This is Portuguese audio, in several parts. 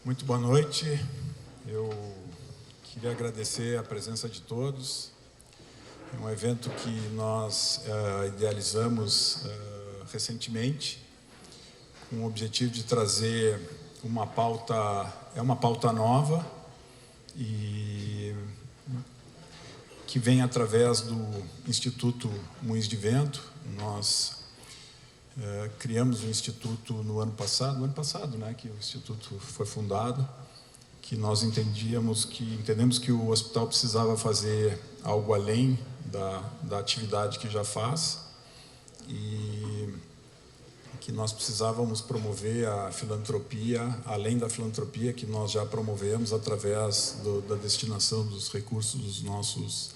Muito boa noite. Eu queria agradecer a presença de todos. É um evento que nós idealizamos recentemente, com o objetivo de trazer uma pauta nova e que vem através do Instituto Moinhos de Vento. Nós criamos o Instituto no ano passado, né, que o Instituto foi fundado, que nós entendemos que o hospital precisava fazer algo além da atividade que já faz e que nós precisávamos promover a filantropia, além da filantropia que nós já promovemos através da destinação dos recursos dos nossos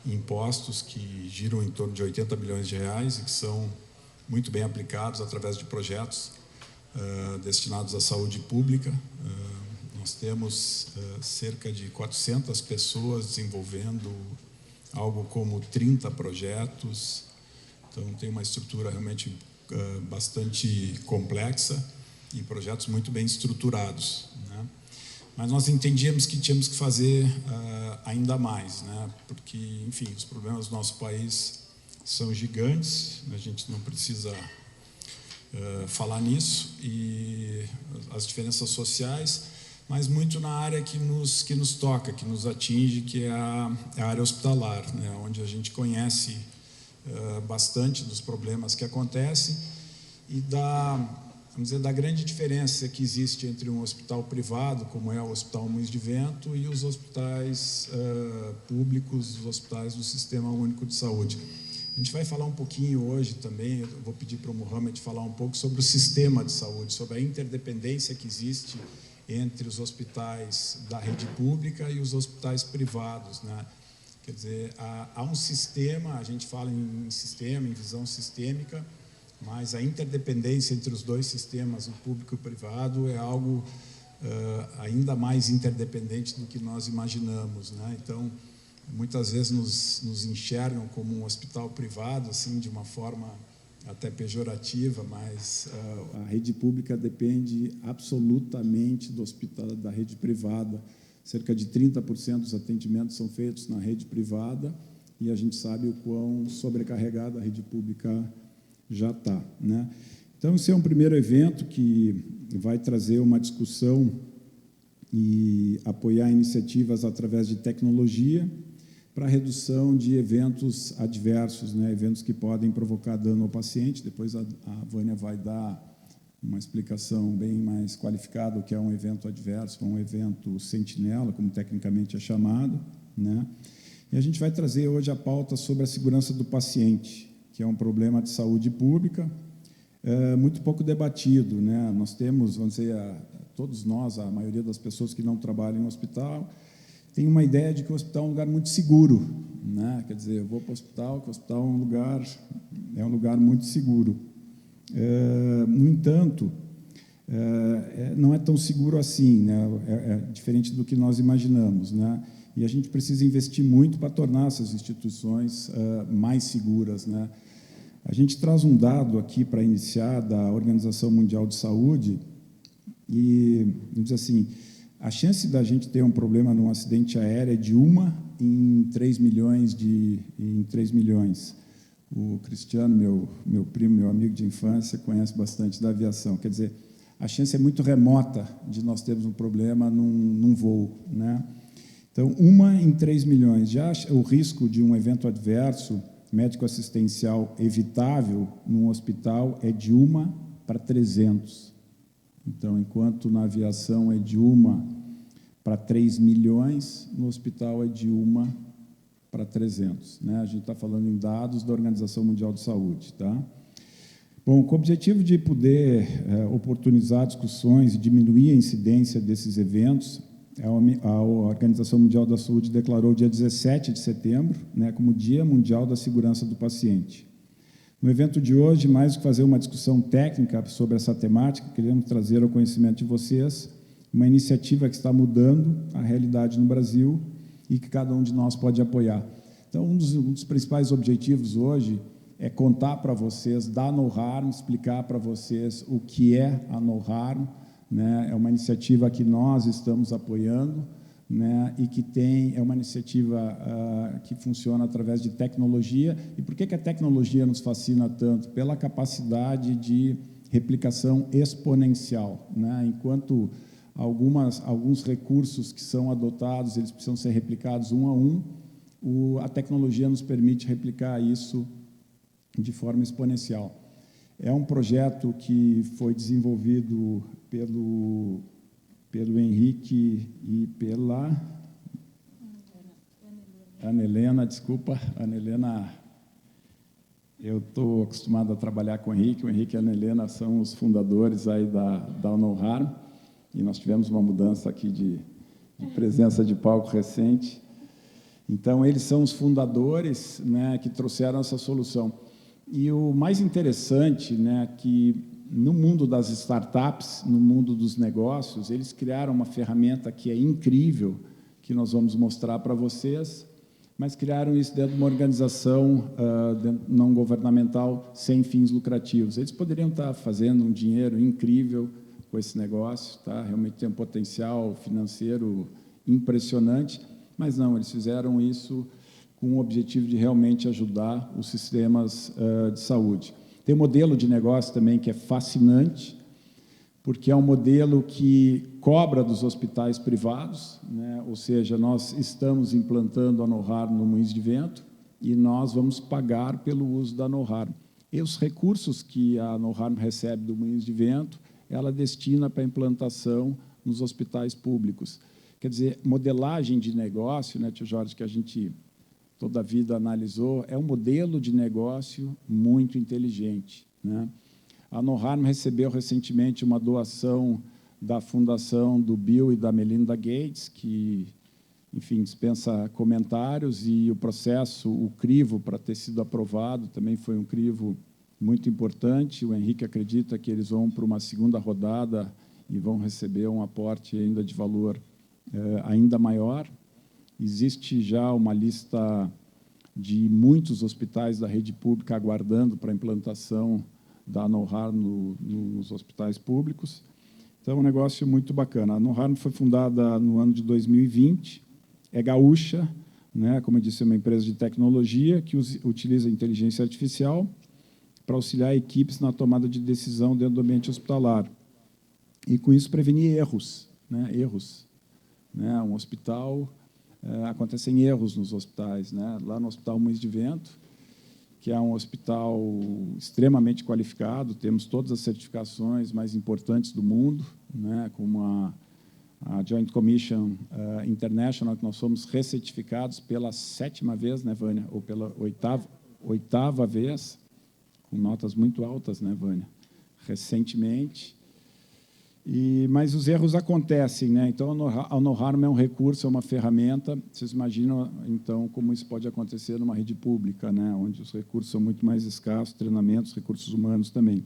impostos, que giram em torno de 80 bilhões de reais e que são muito bem aplicados através de projetos destinados à saúde pública. Nós temos cerca de 400 pessoas desenvolvendo algo como 30 projetos, então tem uma estrutura realmente bastante complexa e projetos muito bem estruturados, né? Mas nós entendíamos que tínhamos que fazer ainda mais, né? Porque, enfim, os problemas do nosso país são gigantes, a gente não precisa falar nisso, e as diferenças sociais, mas muito na área que nos toca, que nos atinge, que é a área hospitalar, né? Onde a gente conhece bastante dos problemas que acontecem e vamos dizer, da grande diferença que existe entre um hospital privado, como é o Hospital Moinhos de Vento, e os hospitais públicos, os hospitais do Sistema Único de Saúde. A gente vai falar um pouquinho hoje também, eu vou pedir para o Mohamed falar um pouco sobre o sistema de saúde, sobre a interdependência que existe entre os hospitais da rede pública e os hospitais privados, né? Quer dizer, há um sistema, a gente fala em sistema, em visão sistêmica, mas a interdependência entre os dois sistemas, o público e o privado, é algo ainda mais interdependente do que nós imaginamos, né? Então, muitas vezes nos enxergam como um hospital privado, assim, de uma forma até pejorativa, mas a rede pública depende absolutamente do hospital da rede privada. Cerca de 30% dos atendimentos são feitos na rede privada e a gente sabe o quão sobrecarregada a rede pública já está, né? Então, esse é um primeiro evento que vai trazer uma discussão e apoiar iniciativas através de tecnologia para a redução de eventos adversos, né? Eventos que podem provocar dano ao paciente. Depois a Vânia vai dar uma explicação bem mais qualificada do que é um evento adverso, um evento sentinela, como tecnicamente é chamado, né? E a gente vai trazer hoje a pauta sobre a segurança do paciente, que é um problema de saúde pública, muito pouco debatido, né? Nós temos, vamos dizer, todos nós, a maioria das pessoas que não trabalham em hospital, tem uma ideia de que o hospital é um lugar muito seguro, né? Quer dizer, eu vou para o hospital, que o hospital é um lugar muito seguro. No entanto, não é tão seguro assim, né? É diferente do que nós imaginamos, né? E a gente precisa investir muito para tornar essas instituições mais seguras, né? A gente traz um dado aqui para iniciar da Organização Mundial de Saúde e diz assim: a chance da gente ter um problema num acidente aéreo é de 1 em 3 milhões. O Cristiano, meu primo, meu amigo de infância, conhece bastante da aviação. Quer dizer, a chance é muito remota de nós termos um problema num voo, né? Então, 1 em 3 milhões. Já o risco de um evento adverso médico-assistencial evitável num hospital é de 1 para 300. Então, enquanto na aviação é de 1 para 3 milhões, no hospital é de 1 para 300. Né? A gente está falando em dados da Organização Mundial de Saúde. Tá? Bom, com o objetivo de poder oportunizar discussões e diminuir a incidência desses eventos, a Organização Mundial da Saúde declarou o dia 17 de setembro, né, como Dia Mundial da Segurança do Paciente. No evento de hoje, mais do que fazer uma discussão técnica sobre essa temática, queremos trazer ao conhecimento de vocês uma iniciativa que está mudando a realidade no Brasil e que cada um de nós pode apoiar. Então, um dos principais objetivos hoje é contar para vocês da No Harm, explicar para vocês o que é a No Harm, né? É uma iniciativa que nós estamos apoiando, né? E que é uma iniciativa que funciona através de tecnologia. E por que a tecnologia nos fascina tanto? Pela capacidade de replicação exponencial, né? Enquanto alguns recursos que são adotados, eles precisam ser replicados um a um, a tecnologia nos permite replicar isso de forma exponencial. É um projeto que foi desenvolvido pelo Henrique e pela Ana Helena, desculpa, Ana Helena. Eu estou acostumado a trabalhar com o Henrique e a Ana Helena são os fundadores aí da Onoharm, e nós tivemos uma mudança aqui de presença de palco recente. Então, eles são os fundadores, né, que trouxeram essa solução. E o mais interessante, né, que no mundo das startups, no mundo dos negócios, eles criaram uma ferramenta que é incrível, que nós vamos mostrar para vocês, mas criaram isso dentro de uma organização não governamental sem fins lucrativos. Eles poderiam estar fazendo um dinheiro incrível com esse negócio, tá? Realmente tem um potencial financeiro impressionante, mas não, eles fizeram isso com o objetivo de realmente ajudar os sistemas de saúde. Tem um modelo de negócio também que é fascinante, porque é um modelo que cobra dos hospitais privados, né? Ou seja, nós estamos implantando a Onoharm no Moinhos de Vento e nós vamos pagar pelo uso da Onoharm. E os recursos que a Onoharm recebe do Moinhos de Vento, ela destina para a implantação nos hospitais públicos. Quer dizer, modelagem de negócio, né, tio Jorge, que a gente toda a vida analisou, é um modelo de negócio muito inteligente, né? A Onoharm recebeu recentemente uma doação da fundação do Bill e da Melinda Gates, que, enfim, dispensa comentários, e o processo, o crivo para ter sido aprovado, também foi um crivo muito importante. O Henrique acredita que eles vão para uma segunda rodada e vão receber um aporte ainda de valor ainda maior. Existe já uma lista de muitos hospitais da rede pública aguardando para a implantação da Onoharm nos hospitais públicos. Então, é um negócio muito bacana. A Onoharm foi fundada no ano de 2020, é gaúcha, né? Como eu disse, é uma empresa de tecnologia que utiliza a inteligência artificial para auxiliar equipes na tomada de decisão dentro do ambiente hospitalar. E, com isso, prevenir erros, né? Né? Um hospital, acontecem erros nos hospitais, né? Lá no Hospital Moinhos de Vento, que é um hospital extremamente qualificado, temos todas as certificações mais importantes do mundo, né? Como a Joint Commission International, que nós fomos recertificados pela 7ª vez, né, Vânia? Ou pela oitava vez, com notas muito altas, né, Vânia? Recentemente. Mas os erros acontecem, né? Então, a Onoharm é um recurso, é uma ferramenta. Vocês imaginam, então, como isso pode acontecer numa rede pública, né? Onde os recursos são muito mais escassos, treinamentos, recursos humanos também.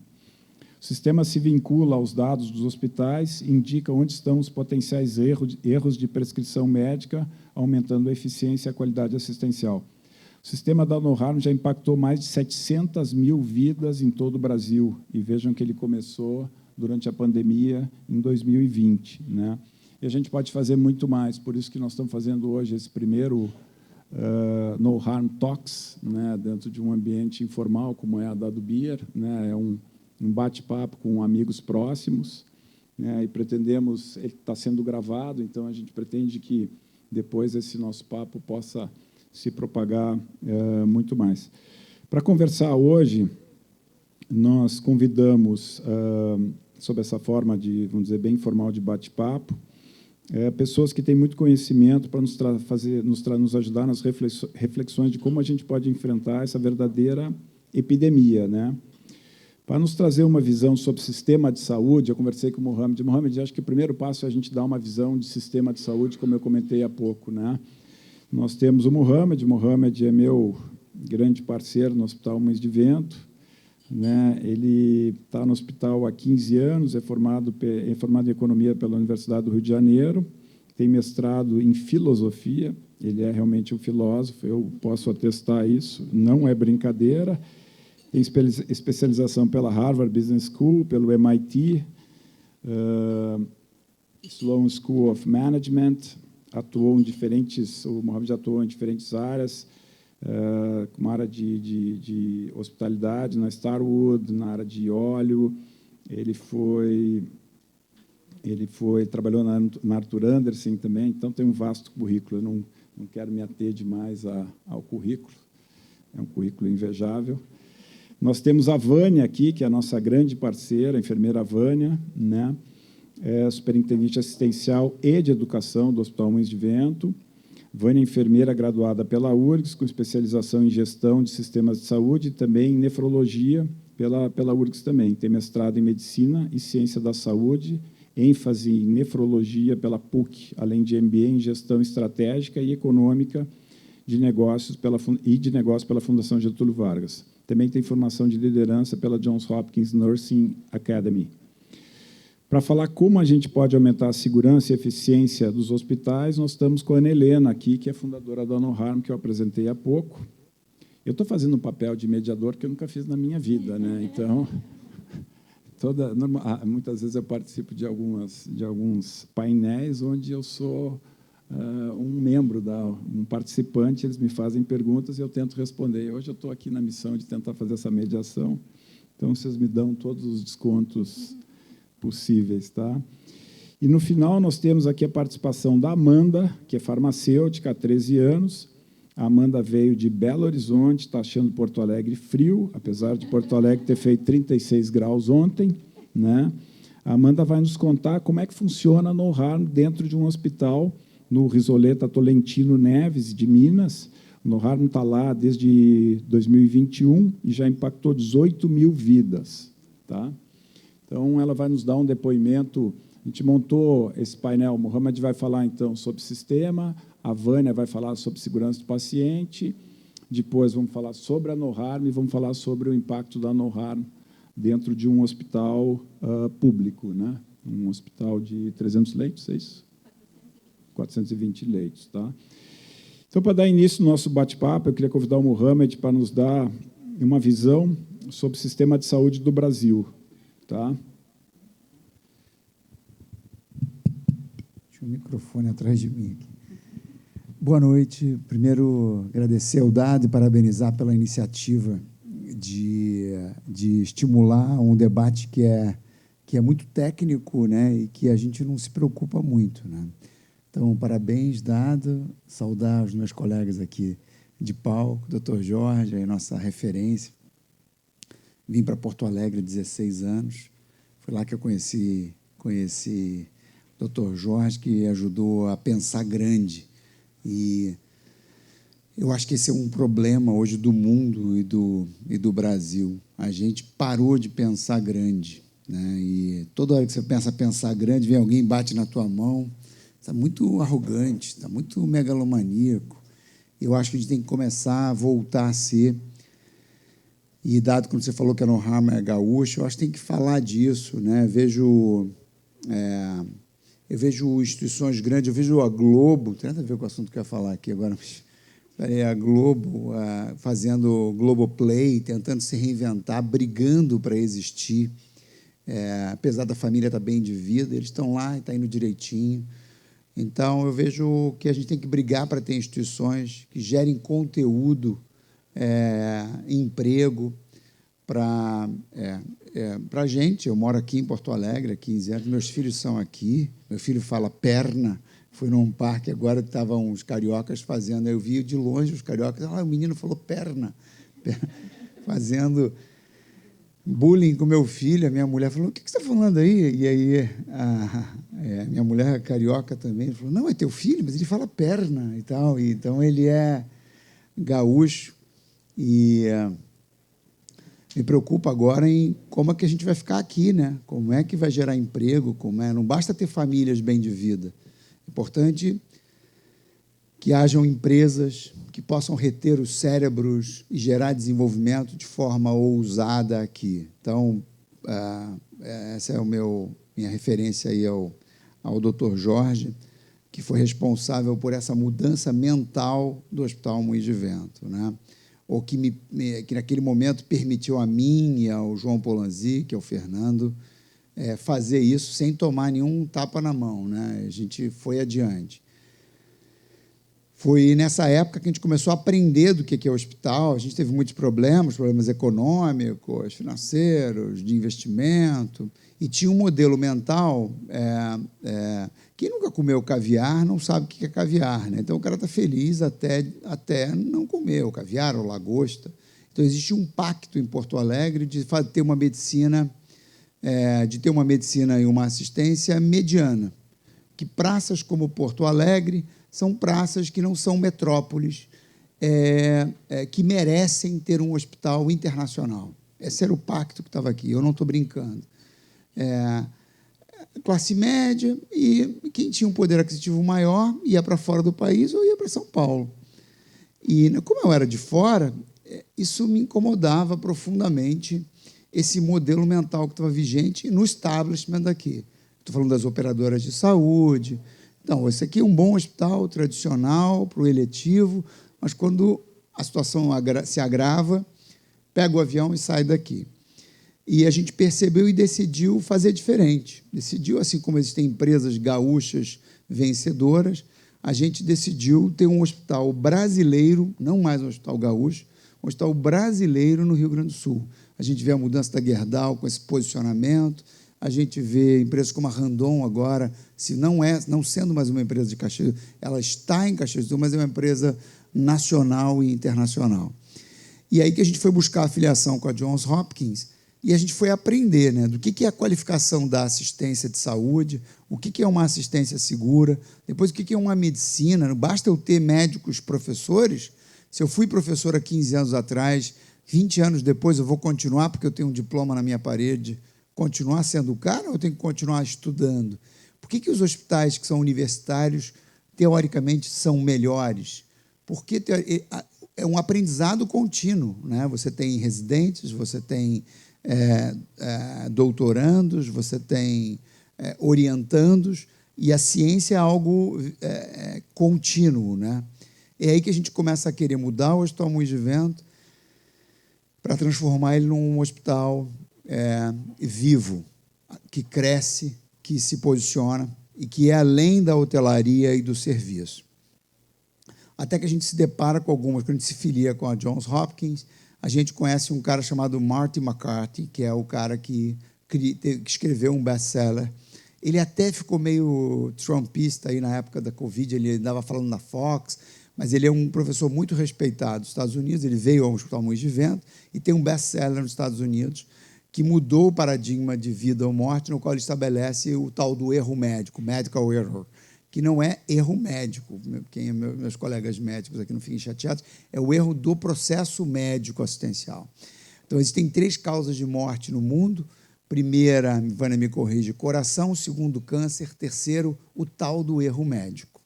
O sistema se vincula aos dados dos hospitais, indica onde estão os potenciais erros de prescrição médica, aumentando a eficiência e a qualidade assistencial. O sistema da Onoharm já impactou mais de 700 mil vidas em todo o Brasil. E vejam que ele começou durante a pandemia, em 2020. Né? E a gente pode fazer muito mais, por isso que nós estamos fazendo hoje esse primeiro No Harm Talks, né, dentro de um ambiente informal, como é a Dado Beer, né, é um bate-papo com amigos próximos, né, e pretendemos, ele está sendo gravado, então a gente pretende que depois esse nosso papo possa se propagar muito mais. Para conversar hoje, nós convidamos, sob essa forma de, vamos dizer, bem informal de bate-papo, pessoas que têm muito conhecimento para nos ajudar nas reflexões de como a gente pode enfrentar essa verdadeira epidemia, né? Para nos trazer uma visão sobre o sistema de saúde, eu conversei com o Mohamed. Mohamed, acho que o primeiro passo é a gente dar uma visão de sistema de saúde, como eu comentei há pouco, né? Nós temos o Mohamed. Mohamed é meu grande parceiro no Hospital Moinhos de Vento, né? Ele está no hospital há 15 anos, é formado em Economia pela Universidade do Rio de Janeiro, tem mestrado em Filosofia, ele é realmente um filósofo, eu posso atestar isso, não é brincadeira, tem especialização pela Harvard Business School, pelo MIT, Sloan School of Management, o Mohamed atuou em diferentes áreas, como área de hospitalidade, na Starwood, na área de óleo. Ele trabalhou na Arthur Andersen também, então tem um vasto currículo. Eu não quero me ater demais ao currículo, é um currículo invejável. Nós temos a Vânia aqui, que é a nossa grande parceira, a enfermeira Vânia, né? É superintendente assistencial e de educação do Hospital Moinhos de Vento. Vânia é enfermeira graduada pela URGS, com especialização em gestão de sistemas de saúde e também em nefrologia pela URGS também. Tem mestrado em medicina e ciência da saúde, ênfase em nefrologia pela PUC, além de MBA em gestão estratégica e econômica de negócios pela Fundação Getúlio Vargas. Também tem formação de liderança pela Johns Hopkins Nursing Academy. Para falar como a gente pode aumentar a segurança e eficiência dos hospitais, nós estamos com a Ana Helena aqui, que é fundadora da No-Harm, que eu apresentei há pouco. Eu estou fazendo um papel de mediador que eu nunca fiz na minha vida, né? Então, muitas vezes eu participo de alguns painéis onde eu sou um membro, um participante, eles me fazem perguntas e eu tento responder. Hoje eu estou aqui na missão de tentar fazer essa mediação, então vocês me dão todos os descontos possíveis, tá? E, no final, nós temos aqui a participação da Amanda, que é farmacêutica há 13 anos. A Amanda veio de Belo Horizonte, está achando Porto Alegre frio, apesar de Porto Alegre ter feito 36 graus ontem, né? A Amanda vai nos contar como é que funciona a No-Harm dentro de um hospital no Risoleta Tolentino Neves, de Minas. O No-Harm está lá desde 2021 e já impactou 18 mil vidas, tá? Então, ela vai nos dar um depoimento. A gente montou esse painel. O Mohamed vai falar, então, sobre sistema, a Vânia vai falar sobre segurança do paciente, depois vamos falar sobre a No-Harm e vamos falar sobre o impacto da No-Harm dentro de um hospital público, né? Um hospital de 300 leitos, é isso? 420 leitos, tá? Então, para dar início ao nosso bate-papo, eu queria convidar o Mohamed para nos dar uma visão sobre o sistema de saúde do Brasil. Tá? Tinha um microfone atrás de mim aqui. Boa noite. Primeiro, agradecer ao Dado e parabenizar pela iniciativa de estimular um debate que é muito técnico, né, e que a gente não se preocupa muito, né? Então, parabéns, Dado. Saudar os meus colegas aqui de palco, Dr. Jorge, a nossa referência. Vim para Porto Alegre há 16 anos. Foi lá que eu conheci o Dr. Jorge, que ajudou a pensar grande. E eu acho que esse é um problema hoje do mundo e do Brasil. A gente parou de pensar grande, né? E toda hora que você pensa pensar grande, vem alguém e bate na tua mão. Está muito arrogante, está muito megalomaníaco. Eu acho que a gente tem que começar a voltar a ser. E, Dado, quando você falou que a No-Harm é gaúcho, eu acho que tem que falar disso, né? Eu vejo instituições grandes, eu vejo a Globo, não tem nada a ver com o assunto que eu ia falar aqui agora, mas a Globo fazendo Globoplay, tentando se reinventar, brigando para existir. Apesar da família estar bem de vida, eles estão lá e está indo direitinho. Então, eu vejo que a gente tem que brigar para ter instituições que gerem conteúdo, emprego para a gente. Eu moro aqui em Porto Alegre há 15 anos, meus filhos são aqui, meu filho fala perna, fui num parque agora que estavam uns cariocas fazendo, eu vi de longe os cariocas, o menino falou perna, fazendo bullying com meu filho. A minha mulher falou, o que você está falando aí? E aí minha mulher carioca também falou, não, é teu filho, mas ele fala perna e tal. E, então, ele é gaúcho. E me preocupa agora em como é que a gente vai ficar aqui, né? Como é que vai gerar emprego, não basta ter famílias bem de vida. É importante que hajam empresas que possam reter os cérebros e gerar desenvolvimento de forma ousada aqui. Então, essa é minha referência aí ao Dr. Jorge, que foi responsável por essa mudança mental do Hospital Moinhos de Vento, né? Ou que naquele momento permitiu a mim e ao João Polanzi, que é o Fernando, fazer isso sem tomar nenhum tapa na mão, né? A gente foi adiante. Foi nessa época que a gente começou a aprender do que é o hospital. A gente teve muitos problemas econômicos, financeiros, de investimento, e tinha um modelo mental. Quem nunca comeu caviar não sabe o que é caviar, né? Então, o cara está feliz até não comer o caviar ou lagosta. Então, existe um pacto em Porto Alegre de ter uma medicina, e uma assistência mediana, que praças como Porto Alegre são praças que não são metrópoles, que merecem ter um hospital internacional. Esse era o pacto que estava aqui, eu não estou brincando. Classe média, e quem tinha um poder aquisitivo maior ia para fora do país ou ia para São Paulo. E, como eu era de fora, isso me incomodava profundamente, esse modelo mental que estava vigente no establishment daqui. Estou falando das operadoras de saúde. Então, esse aqui é um bom hospital tradicional para o eletivo, mas quando a situação se agrava, pega o avião e sai daqui. E a gente percebeu e decidiu fazer diferente. Decidiu, assim como existem empresas gaúchas vencedoras, a gente decidiu ter um hospital brasileiro, não mais um hospital gaúcho, um hospital brasileiro no Rio Grande do Sul. A gente vê a mudança da Gerdau com esse posicionamento. A gente vê empresas como a Randon agora, não sendo mais uma empresa de Caxias, ela está em Caxias do Sul, mas é uma empresa nacional e internacional. E aí que a gente foi buscar a afiliação com a Johns Hopkins e a gente foi aprender, né, do que é a qualificação da assistência de saúde, o que é uma assistência segura, depois o que é uma medicina. Não basta eu ter médicos professores. Se eu fui professor há 15 anos atrás, 20 anos depois eu vou continuar porque eu tenho um diploma na minha parede, continuar sendo o cara, ou eu tenho que continuar estudando? Por que os hospitais que são universitários, teoricamente, são melhores? Porque é um aprendizado contínuo, né? Você tem residentes, você tem doutorandos, você tem orientandos, e a ciência é algo contínuo, né? É aí que a gente começa a querer mudar o Hospital Moinhos de Vento para transformar ele num hospital vivo, que cresce, que se posiciona e que é além da hotelaria e do serviço. Até que a gente se depara com algumas, quando a gente se filia com a Johns Hopkins, a gente conhece um cara chamado Marty McCarthy, que é o cara que escreveu um best-seller. Ele até ficou meio trumpista aí na época da Covid, ele andava falando na Fox, mas ele é um professor muito respeitado nos Estados Unidos. Ele veio ao Hospital Moinhos de Vento e tem um best-seller nos Estados Unidos que mudou o paradigma de vida ou morte, no qual ele estabelece o tal do erro médico, medical error, que não é erro médico. Meus colegas médicos aqui não fiquem chateados, é o erro do processo médico assistencial. Então, existem 3 causas de morte no mundo. Primeira, Vânia me corrige, coração. Segundo, câncer. Terceiro, o tal do erro médico.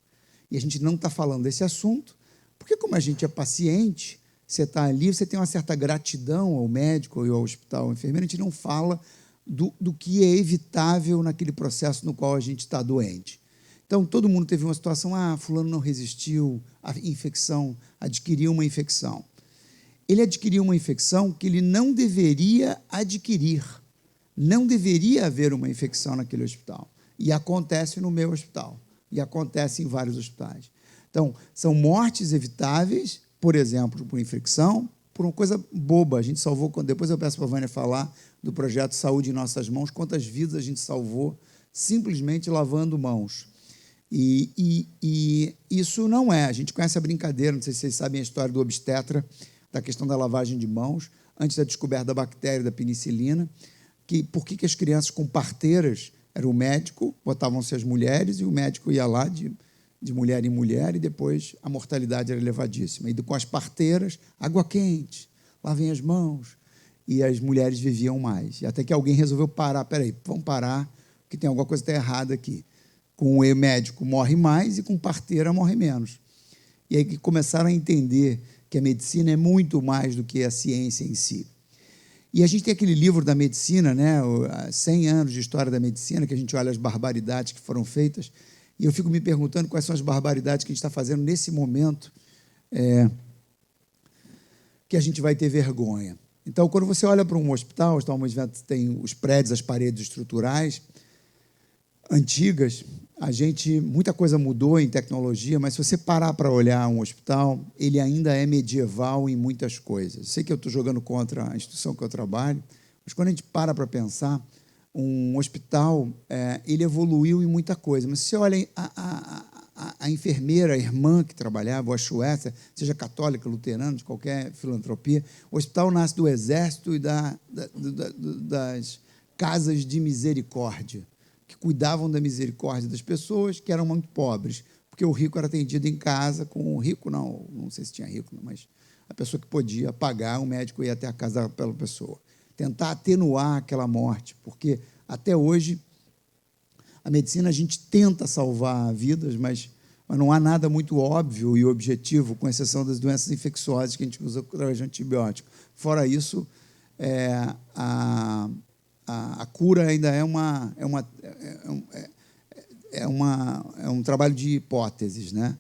E a gente não está falando desse assunto, porque como a gente é paciente, você está ali, você tem uma certa gratidão ao médico ou ao hospital, ao enfermeiro, a gente não fala do que é evitável naquele processo no qual a gente está doente. Então, todo mundo teve uma situação, fulano não resistiu à infecção, adquiriu uma infecção. Ele adquiriu uma infecção que ele não deveria adquirir. Não deveria haver uma infecção naquele hospital. E acontece no meu hospital. E acontece em vários hospitais. Então, são mortes evitáveis, por exemplo, por infecção, por uma coisa boba. A gente salvou, depois eu peço para a Vânia falar do projeto Saúde em Nossas Mãos, quantas vidas a gente salvou simplesmente lavando mãos. E isso não é. A gente conhece a brincadeira, não sei se vocês sabem a história do obstetra, da questão da lavagem de mãos, antes da descoberta da bactéria da penicilina, por que as crianças com parteiras, era o médico, botavam-se as mulheres, e o médico ia lá de mulher em mulher, e depois a mortalidade era elevadíssima. E com as parteiras, água quente, lavem as mãos, e as mulheres viviam mais. E até que alguém resolveu parar, vamos parar, porque tem alguma coisa que está errada aqui. Com o médico morre mais e com parteira morre menos. E aí que começaram a entender que a medicina é muito mais do que a ciência em si. E a gente tem aquele livro da medicina, né, 100 anos de história da medicina, que a gente olha as barbaridades que foram feitas, e eu fico me perguntando quais são as barbaridades que a gente está fazendo nesse momento que a gente vai ter vergonha. Então, quando você olha para um hospital, o Hospital Moinhos de Vento tem os prédios, as paredes estruturais antigas, muita coisa mudou em tecnologia, mas se você parar para olhar um hospital, ele ainda é medieval em muitas coisas. Sei que eu estou jogando contra a instituição que eu trabalho, mas quando a gente para pensar, um hospital, ele evoluiu em muita coisa. Mas se você olha a enfermeira, a irmã que trabalhava, ou a chuesta, seja católica, luterana, de qualquer filantropia, o hospital nasce do exército e das casas de misericórdia, que cuidavam da misericórdia das pessoas que eram muito pobres, porque o rico era atendido em casa com o rico, não sei se tinha rico, mas a pessoa que podia pagar, o médico ia até a casa daquela pessoa. Tentar atenuar aquela morte, porque até hoje a medicina, a gente tenta salvar vidas, mas não há nada muito óbvio e objetivo, com exceção das doenças infecciosas que a gente usa através de antibiótico. Fora isso, a cura ainda é um trabalho de hipóteses, né?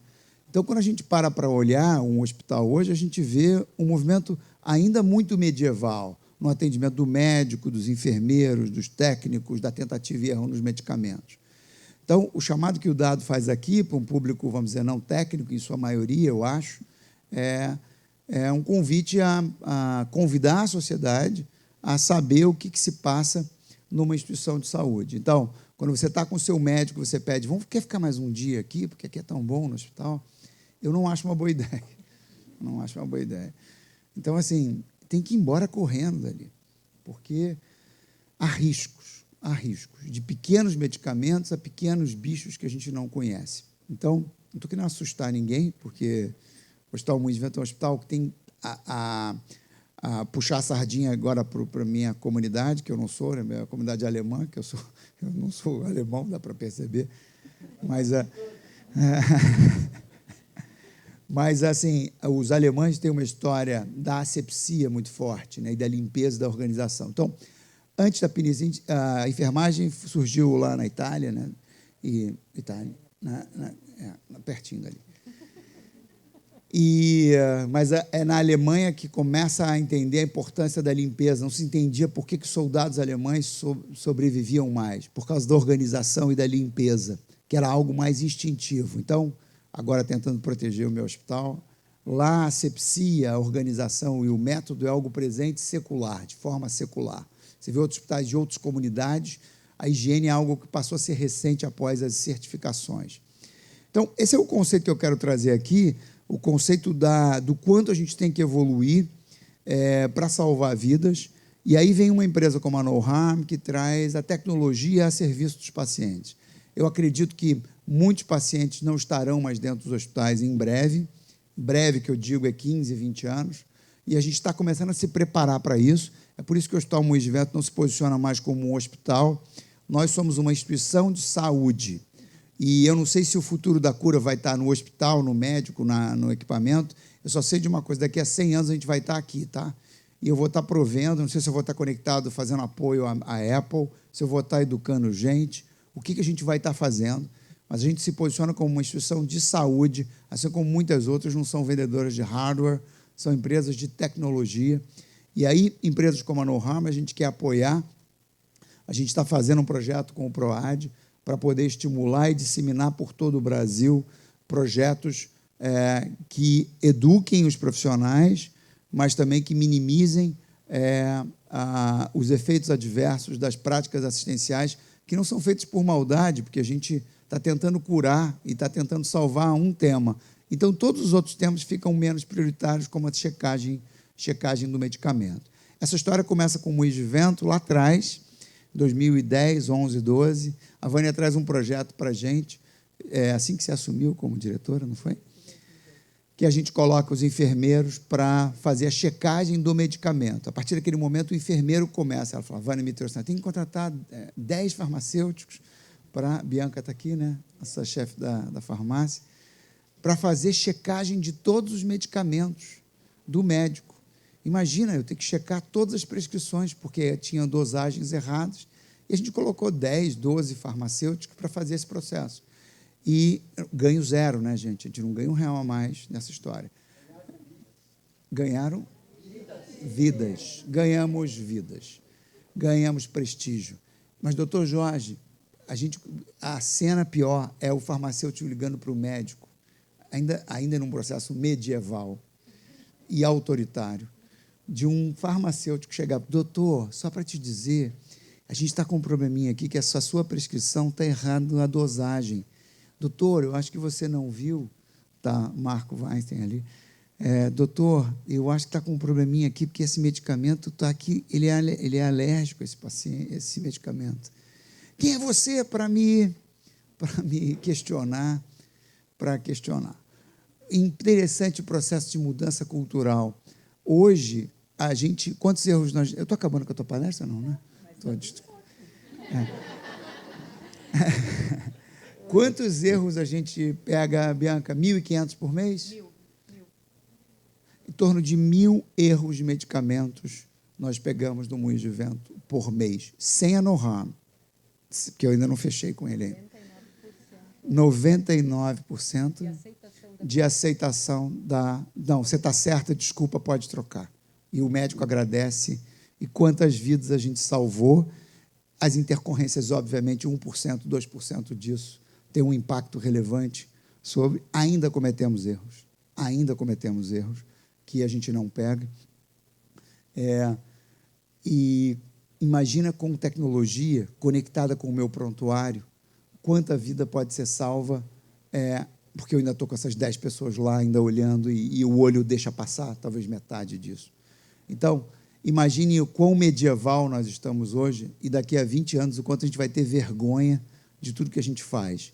Então, quando a gente para olhar um hospital hoje, a gente vê um movimento ainda muito medieval no atendimento do médico, dos enfermeiros, dos técnicos, da tentativa e erro nos medicamentos. Então, o chamado que o Dado faz aqui para um público, vamos dizer, não técnico, em sua maioria, eu acho, é um convite a convidar a sociedade a saber o que se passa numa instituição de saúde. Então, quando você está com o seu médico, você pede, quer ficar mais um dia aqui, porque aqui é tão bom no hospital? Eu não acho uma boa ideia. Não acho uma boa ideia. Então, assim, tem que ir embora correndo dali, porque há riscos, de pequenos medicamentos a pequenos bichos que a gente não conhece. Então, não estou querendo assustar ninguém, porque o Hospital Moinhos de Vento é um hospital que tem a puxar a sardinha agora para a minha comunidade, que eu não sou, né, minha comunidade alemã, que eu não sou alemão, dá para perceber, mas assim, os alemães têm uma história da asepsia muito forte, né, e da limpeza da organização. Então, antes da penicilina, a enfermagem surgiu lá na Itália, né, pertinho dali. Mas é na Alemanha que começa a entender a importância da limpeza. Não se entendia por que os soldados alemães sobreviviam mais, por causa da organização e da limpeza, que era algo mais instintivo. Então, agora tentando proteger o meu hospital, lá a asepsia, a organização e o método é algo presente secular, de forma secular. Você vê outros hospitais de outras comunidades, a higiene é algo que passou a ser recente após as certificações. Então, esse é o conceito que eu quero trazer aqui, o conceito do quanto a gente tem que evoluir para salvar vidas. E aí vem uma empresa como a No Harm, que traz a tecnologia a serviço dos pacientes. Eu acredito que muitos pacientes não estarão mais dentro dos hospitais em breve que eu digo é 15, 20 anos, e a gente está começando a se preparar para isso. É por isso que o Hospital Moinhos de Vento não se posiciona mais como um hospital. Nós somos uma instituição de saúde. E eu não sei se o futuro da cura vai estar no hospital, no médico, no equipamento. Eu só sei de uma coisa, daqui a 100 anos a gente vai estar aqui, tá? E eu vou estar provendo, não sei se eu vou estar conectado, fazendo apoio à Apple, se eu vou estar educando gente, o que a gente vai estar fazendo. Mas a gente se posiciona como uma instituição de saúde, assim como muitas outras não são vendedoras de hardware, são empresas de tecnologia. E aí, empresas como a No Harm, a gente quer apoiar. A gente está fazendo um projeto com o PROAD, para poder estimular e disseminar por todo o Brasil projetos que eduquem os profissionais, mas também que minimizem os efeitos adversos das práticas assistenciais, que não são feitos por maldade, porque a gente está tentando curar e está tentando salvar um tema. Então, todos os outros temas ficam menos prioritários, como a checagem do medicamento. Essa história começa com o Moinhos de Vento, lá atrás, 2010, 11, 12, a Vânia traz um projeto para a gente, assim que você assumiu como diretora, não foi? Que a gente coloca os enfermeiros para fazer a checagem do medicamento. A partir daquele momento, o enfermeiro começa, ela fala, Vânia me trouxe, tem que contratar 10 farmacêuticos, Bianca está aqui, né? Nossa chefe da farmácia, para fazer checagem de todos os medicamentos do médico. Imagina, eu ter que checar todas as prescrições, porque tinham dosagens erradas, e a gente colocou 10, 12 farmacêuticos para fazer esse processo. E ganho zero, né, gente? A gente não ganha R$1 a mais nessa história. Ganharam vidas, ganhamos prestígio. Mas, doutor Jorge, a cena pior é o farmacêutico ligando para o médico, ainda num processo medieval e autoritário, de um farmacêutico chegar, doutor, só para te dizer, a gente está com um probleminha aqui, que a sua prescrição está errada na dosagem. Doutor, eu acho que você não viu, tá, Marco Weinstein ali, doutor, eu acho que está com um probleminha aqui, porque esse medicamento está aqui, ele é alérgico a esse paciente, esse medicamento. Quem é você para me questionar? Interessante o processo de mudança cultural. Hoje, quantos erros nós... Eu estou acabando com a tua palestra, não, né? Quantos erros a gente pega, Bianca? 1.500 por mês? 1.000. Em torno de 1.000 erros de medicamentos nós pegamos no Moinhos de Vento por mês, sem a NoHarm, que eu ainda não fechei com ele ainda. 99% de aceitação da... Não, você está certa, desculpa, pode trocar. E o médico agradece. E quantas vidas a gente salvou? As intercorrências, obviamente, 1%, 2% disso tem um impacto relevante sobre... Ainda cometemos erros que a gente não pega. E imagina com tecnologia conectada com o meu prontuário, quanta vida pode ser salva, porque eu ainda estou com essas 10 pessoas lá, ainda olhando, e o olho deixa passar, talvez metade disso. Então, imagine o quão medieval nós estamos hoje, e daqui a 20 anos, o quanto a gente vai ter vergonha de tudo que a gente faz.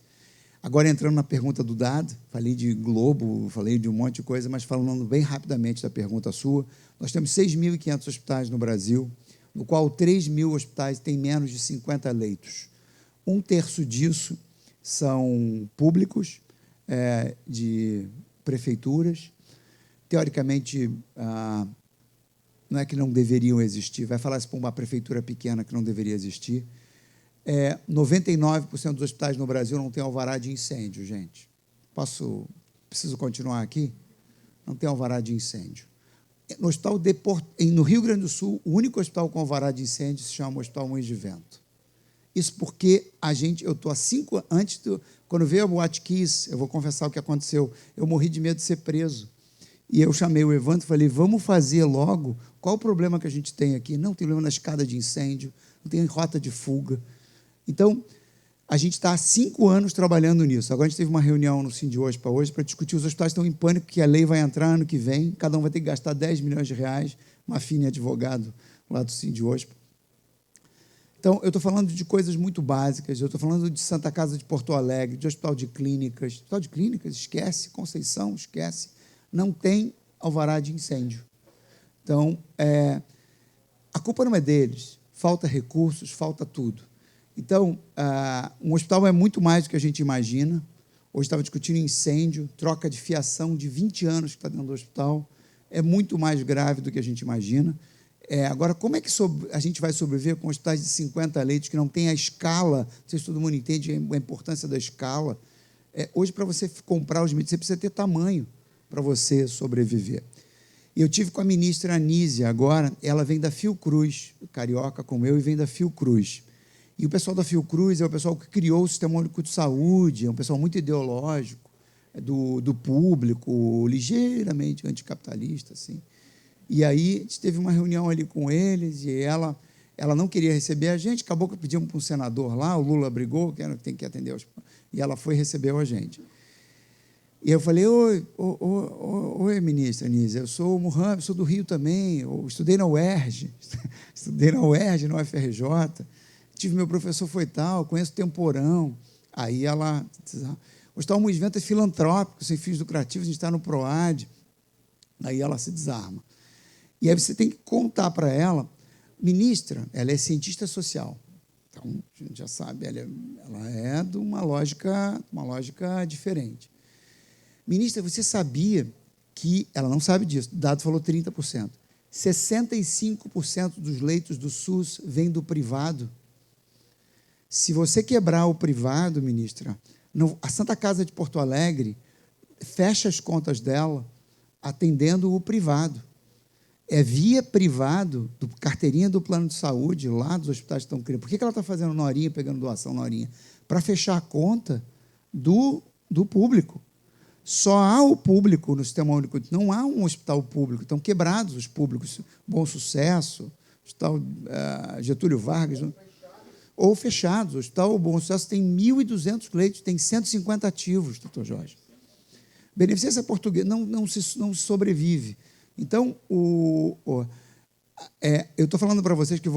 Agora, entrando na pergunta do Dado, falei de Globo, falei de um monte de coisa, mas falando bem rapidamente da pergunta sua, nós temos 6.500 hospitais no Brasil, no qual 3.000 hospitais têm menos de 50 leitos. 1/3 disso são públicos, de prefeituras. Teoricamente, não é que não deveriam existir, vai falar isso para uma prefeitura pequena que não deveria existir. 99% dos hospitais no Brasil não tem alvará de incêndio, gente. Preciso continuar aqui? Não tem alvará de incêndio. No Rio Grande do Sul, o único hospital com alvará de incêndio se chama Hospital Moinhos de Vento. Isso porque eu estou há 5 anos, quando veio a Boate Kiss, eu vou confessar o que aconteceu, eu morri de medo de ser preso. E eu chamei o Evandro e falei, vamos fazer logo, qual o problema que a gente tem aqui? Não tem problema na escada de incêndio, não tem rota de fuga. Então, a gente está há 5 anos trabalhando nisso. Agora a gente teve uma reunião no Sindospa hoje para discutir, os hospitais estão em pânico, que a lei vai entrar ano que vem, cada um vai ter que gastar 10 milhões de reais, uma fina advogado lá do Sindospa. Então, eu estou falando de coisas muito básicas, eu estou falando de Santa Casa de Porto Alegre, de hospital de clínicas. Hospital de clínicas, esquece, Conceição, esquece, não tem alvará de incêndio. Então, a culpa não é deles, falta recursos, falta tudo. Então, um hospital é muito mais do que a gente imagina. Hoje estava discutindo incêndio, troca de fiação de 20 anos que está dentro do hospital, é muito mais grave do que a gente imagina. Agora, como é que a gente vai sobreviver com hospitais de 50 leitos que não tem a escala? Não sei se todo mundo entende a importância da escala. Hoje, para você comprar os medicamentos, você precisa ter tamanho para você sobreviver. E eu tive com a ministra Anísia agora, ela vem da Fiocruz, carioca como eu, e vem da Fiocruz. E o pessoal da Fiocruz é o pessoal que criou o Sistema Único de Saúde, é um pessoal muito ideológico, do público, ligeiramente anticapitalista, assim. E aí, a gente teve uma reunião ali com eles, e ela não queria receber a gente, acabou que pedimos para um senador lá, o Lula brigou, que tem que atender, e ela foi e recebeu a gente. E eu falei, oi, ministra Anísia, eu sou o Mohamed, sou do Rio também, eu estudei na UERJ, na UFRJ, tive meu professor foi tal, conheço Temporão. Aí ela... O Hospital Moinhos de Vento é filantrópico, sem fins lucrativos, a gente está no PROAD. Aí ela se desarma. E aí você tem que contar para ela, ministra, ela é cientista social. Então, a gente já sabe, ela é de uma lógica diferente. Ministra, você sabia que... Ela não sabe disso, o dado falou 30%. 65% dos leitos do SUS vêm do privado. Se você quebrar o privado, ministra, a Santa Casa de Porto Alegre fecha as contas dela atendendo o privado. via privado, carteirinha do plano de saúde, lá dos hospitais que estão criando. Por que ela está fazendo norinha, pegando doação norinha? Para fechar a conta do público. Só há o público no Sistema Único, não há um hospital público, estão quebrados os públicos. Bom Sucesso, Hospital Getúlio Vargas, ou fechados. O Hospital Bom Sucesso tem 1.200 leitos, tem 150 ativos, doutor Jorge. Beneficência Portuguesa não se sobrevive. Então, eu estou falando para vocês que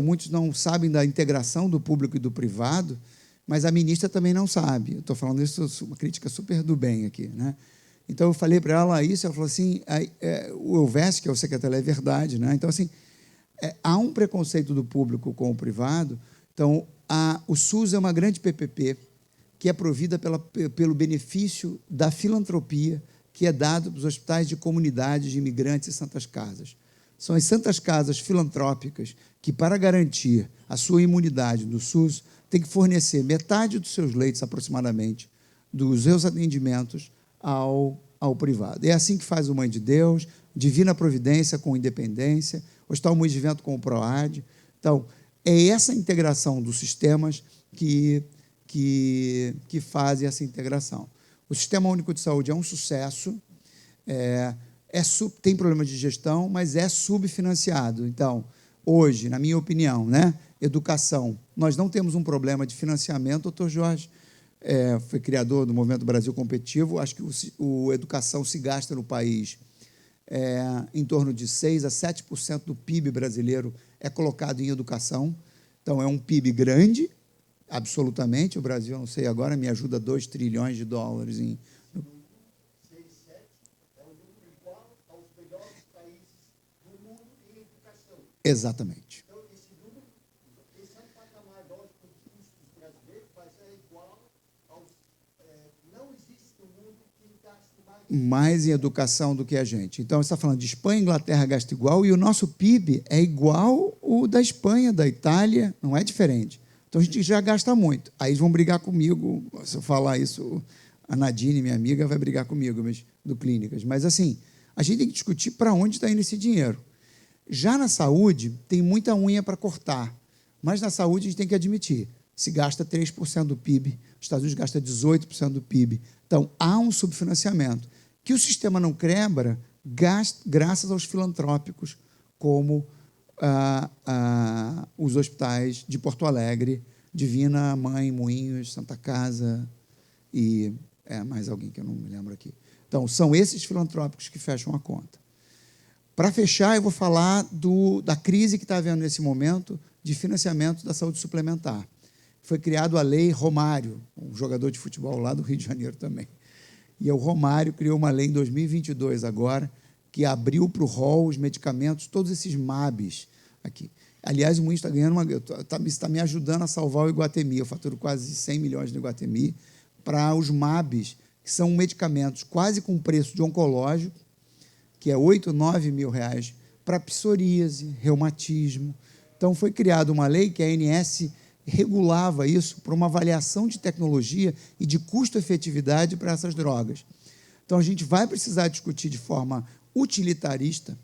muitos não sabem da integração do público e do privado, mas a ministra também não sabe. Eu estou falando isso, uma crítica super do bem aqui, né? Então, eu falei para ela isso, ela falou assim, o Elvésio, que é o secretário, é verdade, né? Então, assim, há um preconceito do público com o privado. Então, o SUS é uma grande PPP que é provida pelo benefício da filantropia que é dado para os hospitais de comunidades de imigrantes e santas casas. São as santas casas filantrópicas que, para garantir a sua imunidade do SUS, tem que fornecer metade dos seus leitos, aproximadamente, dos seus atendimentos ao privado. É assim que faz o Mãe de Deus, Divina Providência com Independência, Hospital Moinhos de Vento com o PROAD. Então, é essa integração dos sistemas que fazem essa integração. O Sistema Único de Saúde é um sucesso, tem problemas de gestão, mas é subfinanciado. Então, hoje, na minha opinião, né, educação, nós não temos um problema de financiamento, doutor Jorge, foi criador do Movimento Brasil Competitivo, acho que a educação se gasta no país em torno de 6% a 7% do PIB brasileiro é colocado em educação. Então, é um PIB grande, absolutamente. O Brasil, eu não sei agora, me ajuda 2 trilhões de dólares em... 6, 7, é um número igual aos melhores países do mundo em educação. Exatamente. Então, esse número, esse é um patamar, lógico, dos custos brasileiros, mas é igual aos... não existe no mundo que gaste mais em educação do que a gente. Então, você está falando de Espanha, Inglaterra gasta igual, e o nosso PIB é igual o da Espanha, da Itália, não é diferente. Então, a gente já gasta muito. Aí eles vão brigar comigo, se eu falar isso, a Nadine, minha amiga, vai brigar comigo, do Clínicas. Mas, assim, a gente tem que discutir para onde está indo esse dinheiro. Já na saúde, tem muita unha para cortar, mas na saúde a gente tem que admitir, se gasta 3% do PIB, os Estados Unidos gasta 18% do PIB. Então, há um subfinanciamento que o sistema não quebra graças aos filantrópicos, como os hospitais de Porto Alegre, Divina Mãe, Moinhos, Santa Casa e mais alguém que eu não me lembro aqui. Então, são esses filantrópicos que fecham a conta. Para fechar, eu vou falar da crise que está havendo nesse momento de financiamento da saúde suplementar. Foi criado a Lei Romário, um jogador de futebol lá do Rio de Janeiro também. E o Romário criou uma lei em 2022 agora, que abriu para o rol os medicamentos, todos esses MABs aqui. Aliás, o Moinhos está ganhando está me ajudando a salvar o Iguatemi. Eu faturo quase 100 milhões no Iguatemi para os MABs, que são medicamentos quase com preço de oncológico, que é 8, 9 mil reais, para psoríase, reumatismo. Então, foi criada uma lei que a ANS regulava isso para uma avaliação de tecnologia e de custo-efetividade para essas drogas. Então, a gente vai precisar discutir de forma utilitarista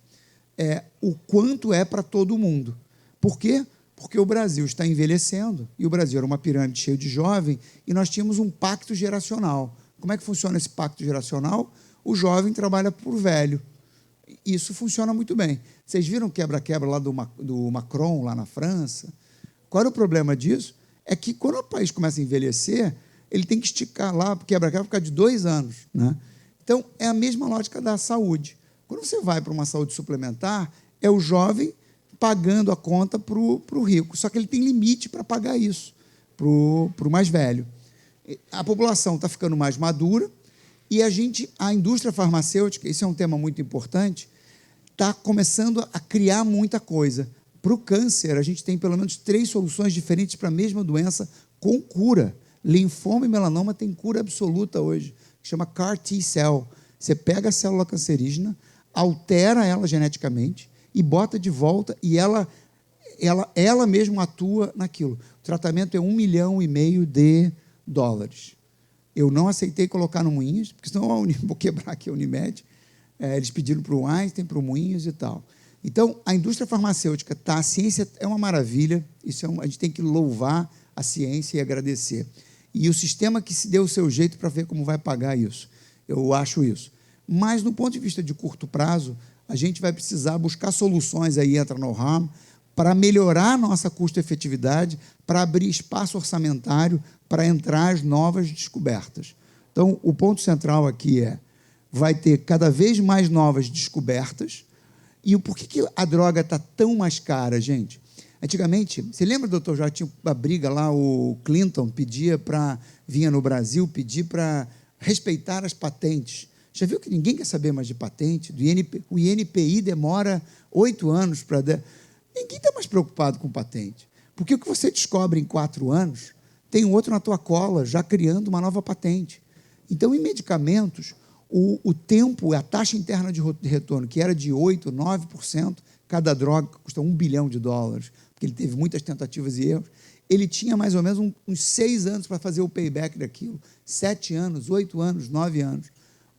o quanto é para todo mundo. Por quê? Porque o Brasil está envelhecendo, e o Brasil era uma pirâmide cheia de jovem, e nós tínhamos um pacto geracional. Como é que funciona esse pacto geracional? O jovem trabalha por velho. Isso funciona muito bem. Vocês viram o quebra-quebra lá do Macron, lá na França? Qual era o problema disso? É que, quando o país começa a envelhecer, ele tem que esticar lá, porque quebra-quebra fica de 2 anos. Né? Então, é a mesma lógica da saúde. Quando você vai para uma saúde suplementar, é o jovem pagando a conta para o rico. Só que ele tem limite para pagar isso, para o mais velho. A população está ficando mais madura e a indústria farmacêutica, esse é um tema muito importante, está começando a criar muita coisa. Para o câncer, a gente tem pelo menos 3 soluções diferentes para a mesma doença com cura. Linfoma e melanoma tem cura absoluta hoje, que chama CAR T-cell. Você pega a célula cancerígena, altera ela geneticamente e bota de volta, e ela mesma atua naquilo. O tratamento é $1,5 milhão. Eu não aceitei colocar no Moinhos, porque senão vou quebrar aqui a Unimed. Eles pediram para o Einstein, para o Moinhos e tal. Então, a indústria farmacêutica, tá, a ciência é uma maravilha, isso a gente tem que louvar a ciência e agradecer. E o sistema que se deu o seu jeito para ver como vai pagar isso. Eu acho isso. Mas, no ponto de vista de curto prazo, a gente vai precisar buscar soluções, aí entra no RAM, para melhorar a nossa custo-efetividade, para abrir espaço orçamentário, para entrar as novas descobertas. Então, o ponto central aqui vai ter cada vez mais novas descobertas. E por que a droga está tão mais cara, gente? Antigamente, você lembra, doutor, já tinha uma briga lá, o Clinton vinha no Brasil pedir para respeitar as patentes. Já viu que ninguém quer saber mais de patente? O INPI demora 8 anos para... Ninguém está mais preocupado com patente. Porque o que você descobre em 4 anos, tem um outro na tua cola, já criando uma nova patente. Então, em medicamentos, o tempo, a taxa interna de retorno, que era de 8%, 9%, cada droga custa $1 bilhão, porque ele teve muitas tentativas e erros, ele tinha mais ou menos uns 6 anos para fazer o payback daquilo. 7 anos, 8 anos, 9 anos.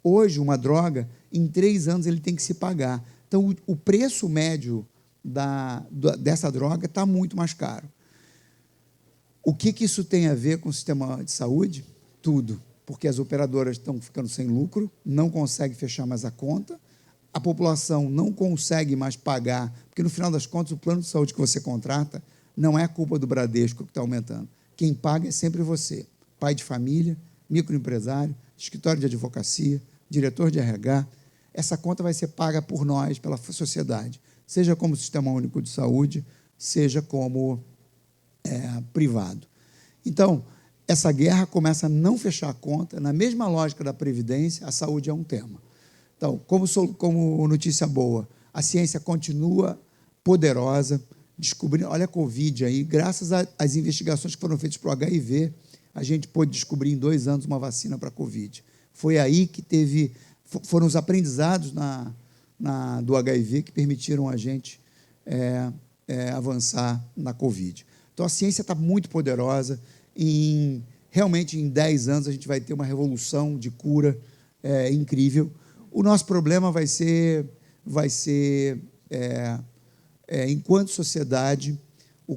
Hoje, uma droga, em 3 anos, ele tem que se pagar. Então, o preço médio dessa droga está muito mais caro. O que isso tem a ver com o sistema de saúde? Tudo. Porque as operadoras estão ficando sem lucro, não conseguem fechar mais a conta, a população não consegue mais pagar, porque, no final das contas, o plano de saúde que você contrata não é culpa do Bradesco que está aumentando. Quem paga é sempre você, pai de família, microempresário, escritório de advocacia, diretor de RH. Essa conta vai ser paga por nós, pela sociedade, seja como Sistema Único de Saúde, seja como privado. Então, essa guerra começa a não fechar a conta. Na mesma lógica da Previdência, a saúde é um tema. Então, como notícia boa, a ciência continua poderosa, descobrindo, olha a Covid aí, graças às investigações que foram feitas para o HIV, a gente pôde descobrir em 2 anos uma vacina para a Covid. Foi aí que foram os aprendizados do HIV que permitiram a gente avançar na Covid. Então, a ciência está muito poderosa. Realmente, em 10 anos, a gente vai ter uma revolução de cura incrível. O nosso problema vai ser enquanto sociedade,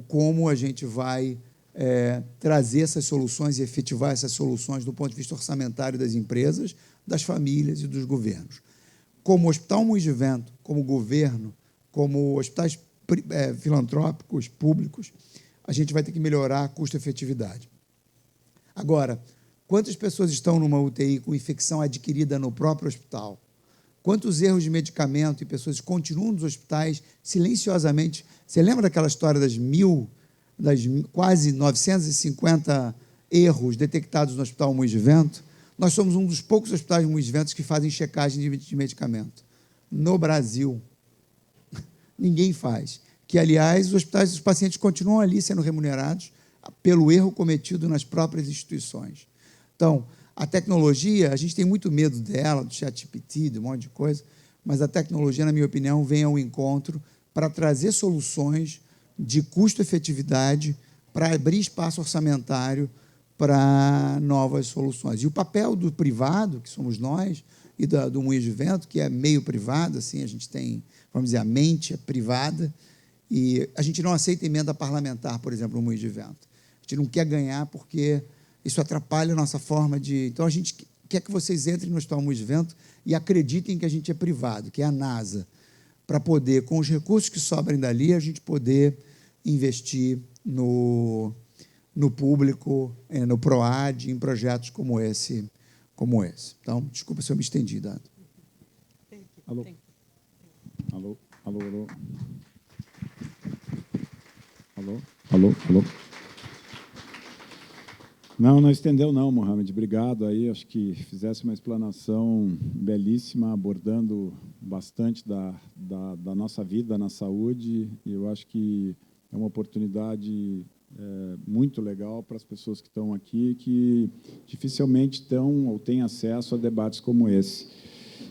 como a gente vai trazer essas soluções e efetivar essas soluções do ponto de vista orçamentário das empresas, das famílias e dos governos. Como Hospital Moinhos de Vento, como governo, como hospitais filantrópicos, públicos, a gente vai ter que melhorar a custo-efetividade. Agora, quantas pessoas estão numa UTI com infecção adquirida no próprio hospital? Quantos erros de medicamento e pessoas continuam nos hospitais silenciosamente? Você lembra daquela história das quase 950 erros detectados no Hospital Moinhos de Vento? Nós somos um dos poucos hospitais de Moinhos de Vento que fazem checagem de medicamento. No Brasil, ninguém faz. Que, aliás, os pacientes continuam ali sendo remunerados pelo erro cometido nas próprias instituições. Então, a tecnologia, a gente tem muito medo dela, do ChatGPT, de um monte de coisa, mas a tecnologia, na minha opinião, vem ao encontro para trazer soluções de custo-efetividade, para abrir espaço orçamentário para novas soluções. E o papel do privado, que somos nós, e do Moinhos de Vento, que é meio privado, assim, a gente tem, vamos dizer, a mente é privada, e a gente não aceita emenda parlamentar, por exemplo, no Moinhos de Vento. A gente não quer ganhar porque isso atrapalha a nossa forma de... Então, a gente quer que vocês entrem no Hospital Moinhos de Vento e acreditem que a gente é privado, que é a NASA, para poder, com os recursos que sobrem dali, a gente poder investir no público, no PROAD, em projetos como esse. Então, desculpa se eu me estendi, Dado. Alô? Alô? Alô? Alô? Alô? Alô? Alô? Não estendeu não, Mohamed. Obrigado aí. Acho que fizesse uma explanação belíssima, abordando bastante da nossa vida na saúde. E eu acho que é uma oportunidade muito legal para as pessoas que estão aqui, que dificilmente estão ou têm acesso a debates como esse.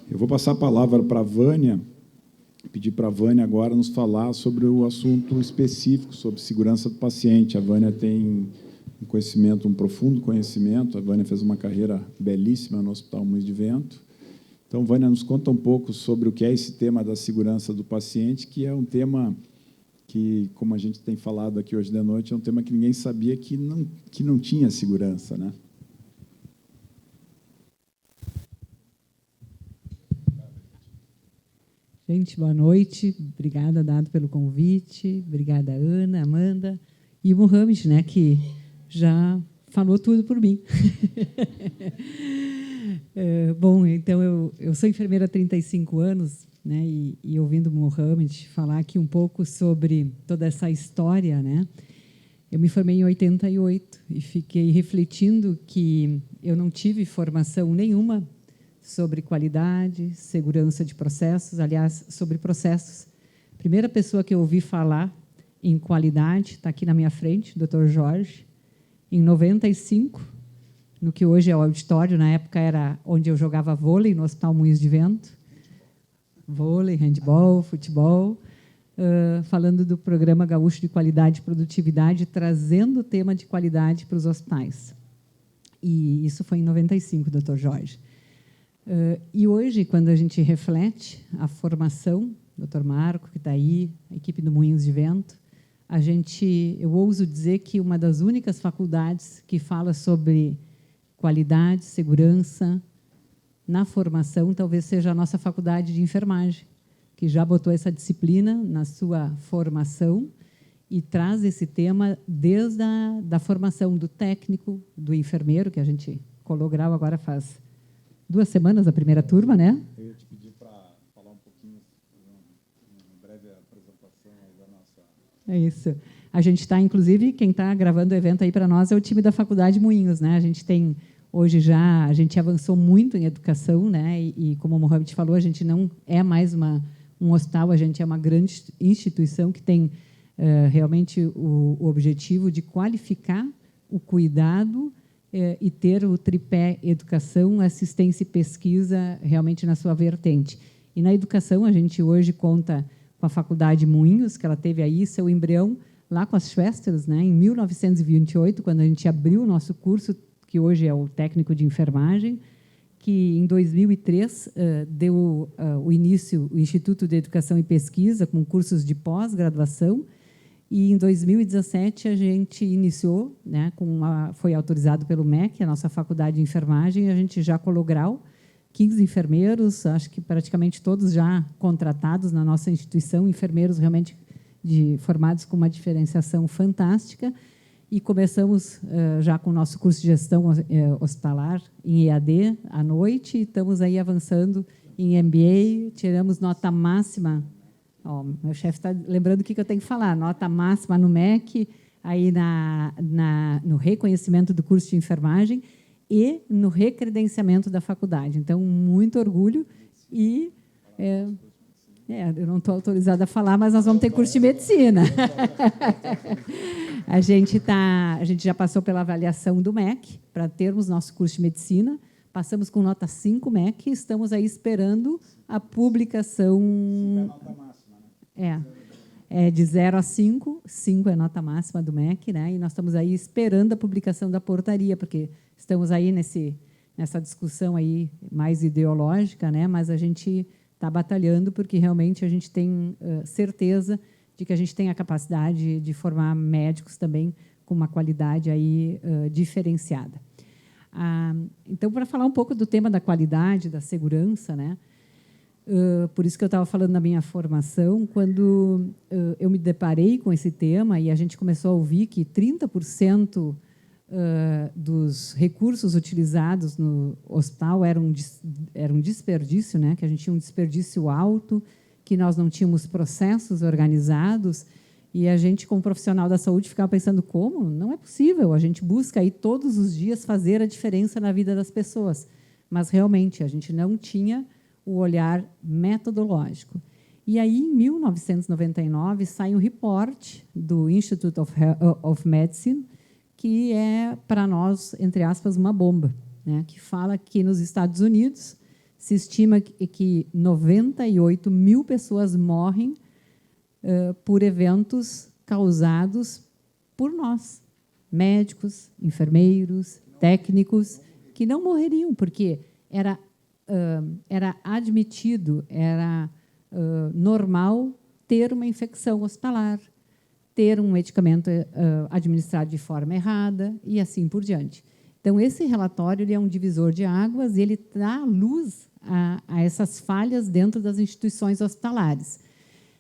Eu vou passar a palavra para a Vânia, pedir para a Vânia agora nos falar sobre o assunto específico, sobre segurança do paciente. A Vânia tem um profundo conhecimento. A Vânia fez uma carreira belíssima no Hospital Moinhos de Vento Então, Vânia, nos conta um pouco sobre o que é esse tema da segurança do paciente, que é um tema que, como a gente tem falado aqui hoje de noite, é um tema que ninguém sabia que não tinha segurança, né? Gente, boa noite. Obrigada, Dado, pelo convite. Obrigada, Ana, Amanda e o Mohamed, né, que já falou tudo por mim. Bom, então, eu sou enfermeira há 35 anos, né, e ouvindo o Mohamed falar aqui um pouco sobre toda essa história, né, eu me formei em 88 e fiquei refletindo que eu não tive formação nenhuma sobre qualidade, segurança de processos, aliás, sobre processos. A primeira pessoa que eu ouvi falar em qualidade está aqui na minha frente, o Dr. Jorge, em 95, no que hoje é o auditório, na época era onde eu jogava vôlei, no Hospital Moinhos de Vento, vôlei, handball, futebol, falando do Programa Gaúcho de Qualidade e Produtividade, trazendo o tema de qualidade para os hospitais. E isso foi em 95, Dr. Jorge. E hoje, quando a gente reflete a formação, o Dr. Marco, que está aí, a equipe do Moinhos de Vento, eu ouso dizer que uma das únicas faculdades que fala sobre qualidade, segurança, na formação, talvez seja a nossa faculdade de enfermagem, que já botou essa disciplina na sua formação e traz esse tema desde da formação do técnico, do enfermeiro, que a gente colou grau agora faz 2 semanas, a primeira turma, né? Eu ia te pedir para falar um pouquinho, uma breve apresentação aí da nossa... É isso. A gente está, inclusive, quem está gravando o evento aí para nós é o time da Faculdade Moinhos, né? A gente tem, hoje já, a gente avançou muito em educação, né? E como o Mohamed falou, a gente não é mais um hospital, a gente é uma grande instituição que tem realmente o objetivo de qualificar o cuidado e ter o tripé educação, assistência e pesquisa realmente na sua vertente. E na educação, a gente hoje conta com a Faculdade Moinhos, que ela teve aí seu embrião lá com as Schwesters, né, em 1928, quando a gente abriu o nosso curso, que hoje é o técnico de enfermagem, que em 2003 deu o início o Instituto de Educação e Pesquisa, com cursos de pós-graduação, e em 2017 a gente iniciou, né, foi autorizado pelo MEC, a nossa faculdade de enfermagem, a gente já colou grau, 15 enfermeiros, acho que praticamente todos já contratados na nossa instituição, enfermeiros realmente formados com uma diferenciação fantástica, e começamos já com o nosso curso de gestão hospitalar em EAD à noite, e estamos aí avançando em MBA, tiramos nota máxima. Ó, meu chefe está lembrando o que eu tenho que falar. Nota máxima no MEC, aí no reconhecimento do curso de enfermagem e no recredenciamento da faculdade. Então, muito orgulho. E eu não estou autorizada a falar, mas nós vamos ter curso de medicina. A gente já passou pela avaliação do MEC para termos nosso curso de medicina. Passamos com nota 5 MEC e estamos aí esperando a publicação. 5 é nota máxima, né? É de 0 a 5, 5 é a nota máxima do MEC, né? E nós estamos aí esperando a publicação da portaria, porque estamos aí nessa discussão aí mais ideológica, né? Mas a gente está batalhando porque realmente a gente tem certeza de que a gente tem a capacidade de formar médicos também com uma qualidade aí diferenciada. Então, para falar um pouco do tema da qualidade, da segurança, né? Por isso que eu estava falando na minha formação, quando eu me deparei com esse tema e a gente começou a ouvir que 30% dos recursos utilizados no hospital era um desperdício, né? Que a gente tinha um desperdício alto, que nós não tínhamos processos organizados, e a gente, como profissional da saúde, ficava pensando como? Não é possível, a gente busca aí todos os dias fazer a diferença na vida das pessoas, mas realmente a gente não tinha o olhar metodológico. E aí, em 1999, sai um report do Institute of Medicine, que é, para nós, entre aspas, uma bomba, né? Que fala que nos Estados Unidos se estima que 98 mil pessoas morrem por eventos causados por nós, médicos, enfermeiros, técnicos, que não morreriam, porque era era admitido, era normal ter uma infecção hospitalar, ter um medicamento administrado de forma errada e assim por diante. Então, esse relatório ele é um divisor de águas e ele dá luz a essas falhas dentro das instituições hospitalares.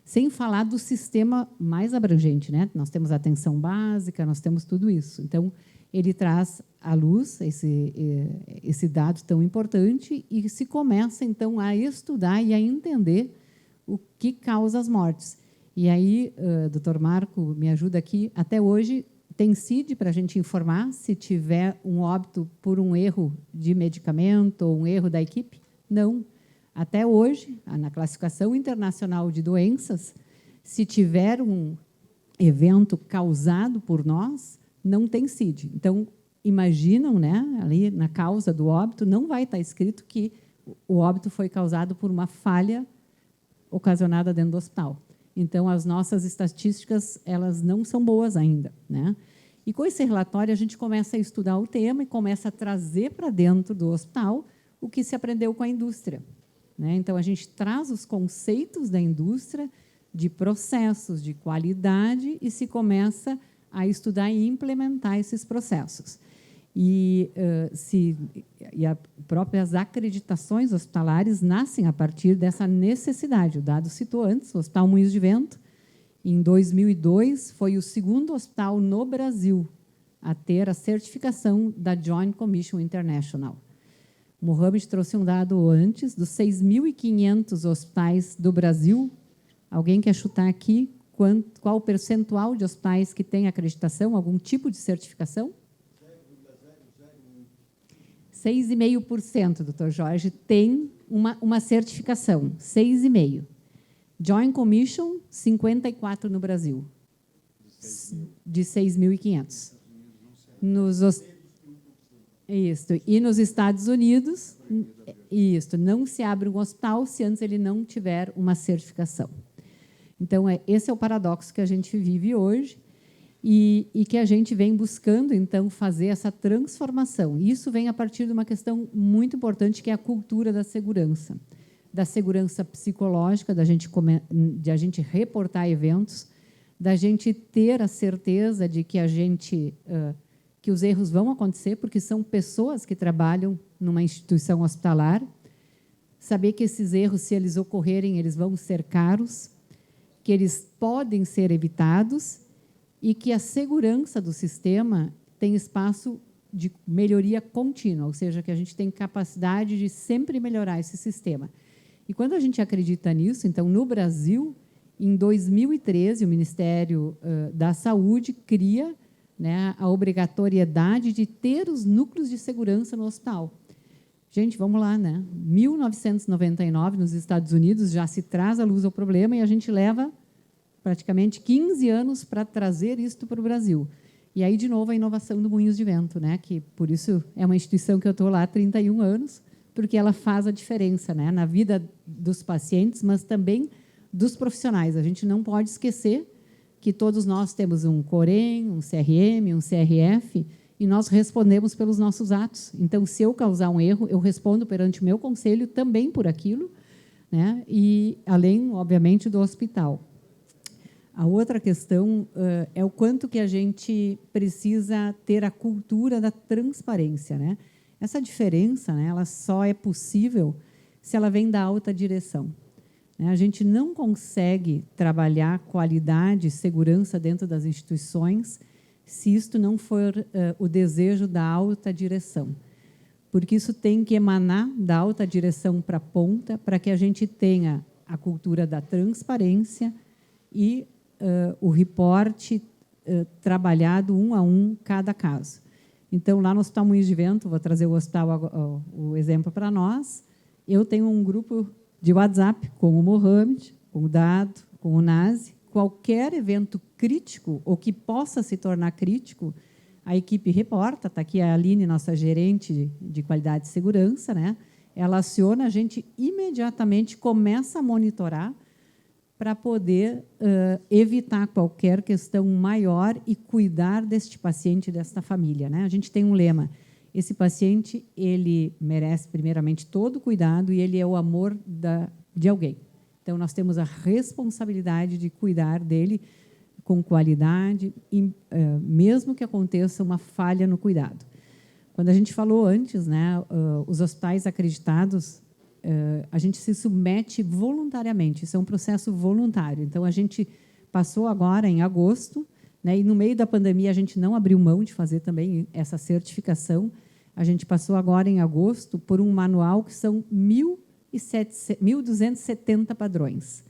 Sem falar do sistema mais abrangente, né? Nós temos atenção básica, nós temos tudo isso. Então, ele traz à luz esse dado tão importante e se começa, então, a estudar e a entender o que causa as mortes. E aí, doutor Marco, me ajuda aqui, até hoje tem CID para a gente informar se tiver um óbito por um erro de medicamento ou um erro da equipe? Não. Até hoje, na classificação internacional de doenças, se tiver um evento causado por nós, não tem CID. Então, imaginam, né, ali na causa do óbito, não vai estar escrito que o óbito foi causado por uma falha ocasionada dentro do hospital. Então, as nossas estatísticas, elas não são boas ainda, né? E com esse relatório, a gente começa a estudar o tema e começa a trazer para dentro do hospital o que se aprendeu com a indústria, né? Então, a gente traz os conceitos da indústria, de processos, de qualidade, e se começa a estudar e implementar esses processos. E as próprias acreditações hospitalares nascem a partir dessa necessidade. O Dado citou antes, o Hospital Moinhos de Vento, em 2002, foi o segundo hospital no Brasil a ter a certificação da Joint Commission International. O Mohamed trouxe um dado antes, dos 6.500 hospitais do Brasil. Alguém quer chutar aqui qual o percentual de hospitais que tem acreditação, algum tipo de certificação? 6,5%, doutor Jorge, tem uma certificação, 6,5%. Joint Commission, 54 no Brasil, de 6.500. Isso. E nos Estados Unidos, isso, não se abre um hospital se antes ele não tiver uma certificação. Então, esse é o paradoxo que a gente vive hoje e que a gente vem buscando, então, fazer essa transformação. Isso vem a partir de uma questão muito importante, que é a cultura da segurança psicológica, de a gente reportar eventos, da gente ter a certeza de que que os erros vão acontecer, porque são pessoas que trabalham numa instituição hospitalar, saber que esses erros, se eles ocorrerem, eles vão ser caros, que eles podem ser evitados e que a segurança do sistema tem espaço de melhoria contínua, ou seja, que a gente tem capacidade de sempre melhorar esse sistema. E quando a gente acredita nisso, então, no Brasil, em 2013, o Ministério da Saúde cria, né, a obrigatoriedade de ter os núcleos de segurança no hospital. Gente, vamos lá, né? 1999, nos Estados Unidos, já se traz à luz o problema e a gente leva praticamente 15 anos para trazer isto para o Brasil. E aí, de novo, a inovação do Moinhos de Vento, né? Que, por isso, é uma instituição que eu estou lá há 31 anos, porque ela faz a diferença, né, na vida dos pacientes, mas também dos profissionais. A gente não pode esquecer que todos nós temos um COREM, um CRM, um CRF, e nós respondemos pelos nossos atos. Então, se eu causar um erro, eu respondo perante o meu conselho também por aquilo, né, e além, obviamente, do hospital. A outra questão é o quanto que a gente precisa ter a cultura da transparência, né? Essa diferença, né, ela só é possível se ela vem da alta direção. A gente não consegue trabalhar qualidade e segurança dentro das instituições se isto não for o desejo da alta direção. Porque isso tem que emanar da alta direção para a ponta, para que a gente tenha a cultura da transparência e o reporte trabalhado um a um, cada caso. Então, lá no Hospital Moinhos de Vento, vou trazer o exemplo para nós, eu tenho um grupo de WhatsApp com o Mohamed, com o Dado, com o Nazi. Qualquer evento crítico ou que possa se tornar crítico, a equipe reporta, está aqui a Aline, nossa gerente de qualidade e segurança, né? Ela aciona, a gente imediatamente começa a monitorar para poder evitar qualquer questão maior e cuidar deste paciente, desta família, né? A gente tem um lema: esse paciente, ele merece, primeiramente, todo o cuidado e ele é o amor de alguém. Então, nós temos a responsabilidade de cuidar dele com qualidade, mesmo que aconteça uma falha no cuidado. Quando a gente falou antes, né, os hospitais acreditados, a gente se submete voluntariamente, isso é um processo voluntário. Então, a gente passou agora, em agosto, né, e no meio da pandemia a gente não abriu mão de fazer também essa certificação. A gente passou agora, em agosto, por um manual que são 1.270 padrões,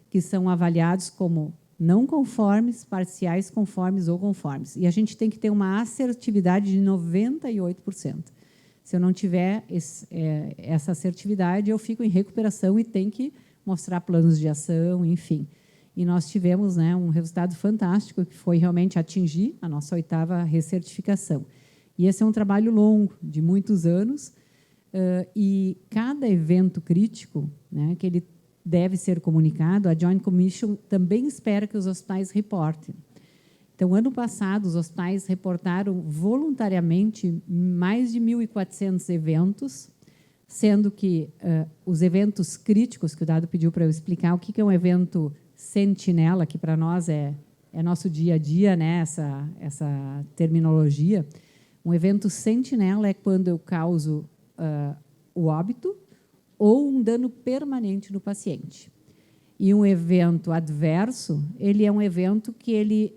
que são avaliados como não conformes, parciais conformes ou conformes. E a gente tem que ter uma assertividade de 98%. Se eu não tiver essa assertividade, eu fico em recuperação e tenho que mostrar planos de ação, enfim. E nós tivemos, né, um resultado fantástico, que foi realmente atingir a nossa 8ª recertificação. E esse é um trabalho longo, de muitos anos, e cada evento crítico, né, que ele deve ser comunicado, a Joint Commission também espera que os hospitais reportem. Então, ano passado, os hospitais reportaram voluntariamente mais de 1.400 eventos, sendo que os eventos críticos, que o Dado pediu para eu explicar, o que é um evento sentinela, que para nós é nosso dia a dia, né, essa terminologia. Um evento sentinela é quando eu causo o óbito ou um dano permanente no paciente. E um evento adverso, ele é um evento que ele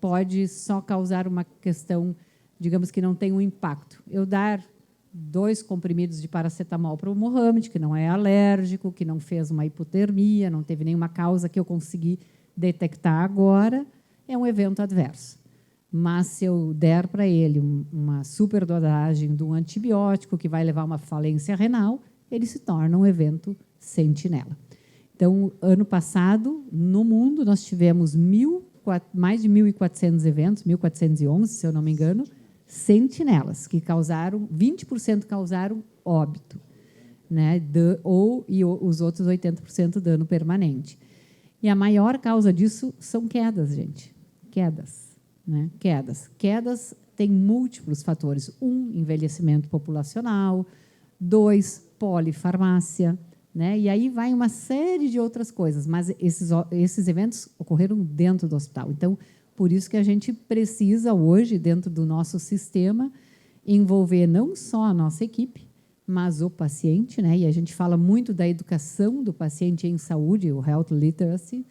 pode só causar uma questão, digamos que não tem um impacto. Eu dar 2 comprimidos de paracetamol para o Mohamed, que não é alérgico, que não fez uma hipotermia, não teve nenhuma causa que eu consegui detectar agora, é um evento adverso. Mas se eu der para ele uma superdosagem de um antibiótico que vai levar a uma falência renal, ele se torna um evento sentinela. Então, ano passado, no mundo, nós tivemos mais de 1.400 eventos, 1.411, se eu não me engano, sentinelas, que causaram, 20% causaram óbito, né, e os outros 80% dano permanente. E a maior causa disso são quedas, gente. Quedas. Né? Quedas têm múltiplos fatores. 1, envelhecimento populacional. 2, polifarmácia. Né? E aí vai uma série de outras coisas, mas esses eventos ocorreram dentro do hospital. Então, por isso que a gente precisa hoje, dentro do nosso sistema, envolver não só a nossa equipe, mas o paciente, né? E a gente fala muito da educação do paciente em saúde, o Health Literacy,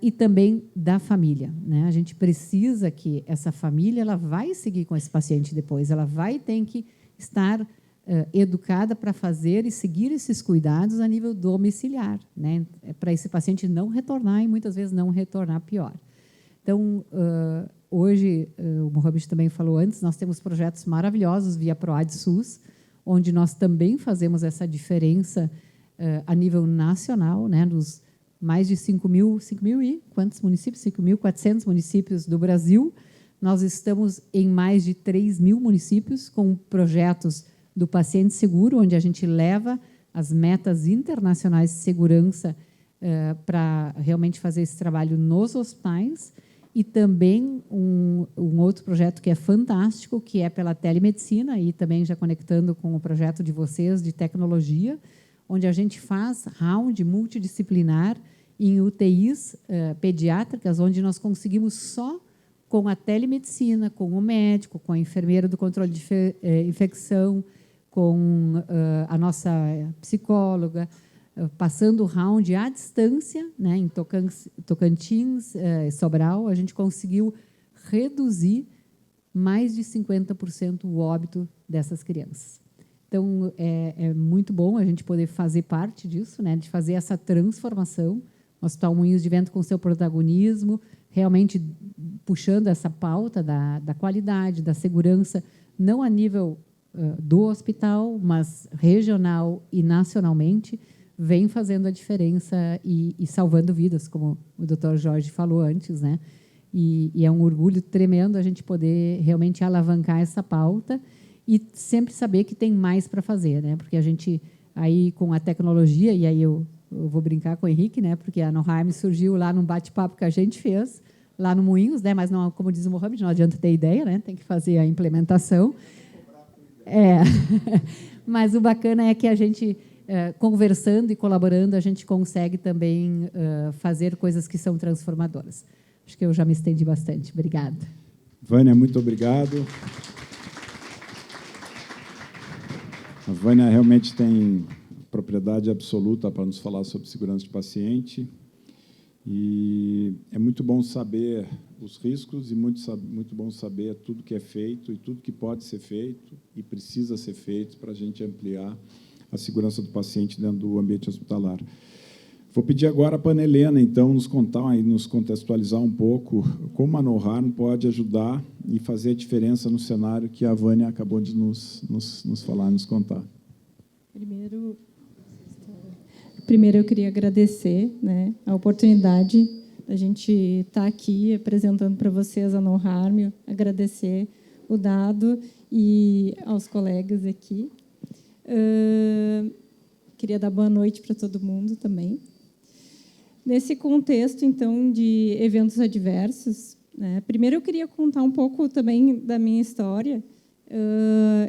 e também da família. Né? A gente precisa que essa família ela vai seguir com esse paciente depois, ela vai ter que estar educada para fazer e seguir esses cuidados a nível domiciliar, né? Para esse paciente não retornar e muitas vezes não retornar pior. Então, hoje, o Mohamed também falou antes, nós temos projetos maravilhosos via PROAD SUS, onde nós também fazemos essa diferença a nível nacional, né? Nos mais de 5.000 e quantos municípios? 5.400 municípios do Brasil. Nós estamos em mais de 3.000 municípios com projetos do Paciente Seguro, onde a gente leva as metas internacionais de segurança para realmente fazer esse trabalho nos hospitais, e também um outro projeto que é fantástico, que é pela telemedicina, e também já conectando com o projeto de vocês de tecnologia, onde a gente faz round multidisciplinar em UTIs pediátricas, onde nós conseguimos só com a telemedicina, com o médico, com a enfermeira do controle de infecção, com a nossa psicóloga, passando o round à distância, né, em Tocantins, Sobral, a gente conseguiu reduzir mais de 50% o óbito dessas crianças. Então, é muito bom a gente poder fazer parte disso, né, de fazer essa transformação. O Hospital Moinhos de Vento com seu protagonismo, realmente puxando essa pauta da qualidade, da segurança, não a nível do hospital, mas regional e nacionalmente, vem fazendo a diferença e salvando vidas, como o Dr. Jorge falou antes, né? E é um orgulho tremendo a gente poder realmente alavancar essa pauta e sempre saber que tem mais para fazer, né? Porque a gente, aí com a tecnologia, e aí eu vou brincar com o Henrique, né? Porque a Noheim surgiu lá num bate-papo que a gente fez, lá no Moinhos, né? Mas, não, como diz o Mohamed, não adianta ter ideia, né? Tem que fazer a implementação. Mas o bacana é que a gente, conversando e colaborando, a gente consegue também fazer coisas que são transformadoras. Acho que eu já me estendi bastante. Obrigada. Vânia, muito obrigado. A Vânia realmente tem propriedade absoluta para nos falar sobre segurança de paciente. E é muito bom saber os riscos e muito bom saber tudo que é feito e tudo que pode ser feito e precisa ser feito para a gente ampliar a segurança do paciente dentro do ambiente hospitalar. Vou pedir agora para a Ana Helena, então, nos contar e nos contextualizar um pouco como a No-Harm pode ajudar e fazer a diferença no cenário que a Vânia acabou de nos falar, nos contar. Primeiro, eu queria agradecer, né, a oportunidade da gente estar aqui apresentando para vocês a No-Harm, agradecer o Dado e aos colegas aqui. Queria dar boa noite para todo mundo também. Nesse contexto, então, de eventos adversos, né, primeiro eu queria contar um pouco também da minha história.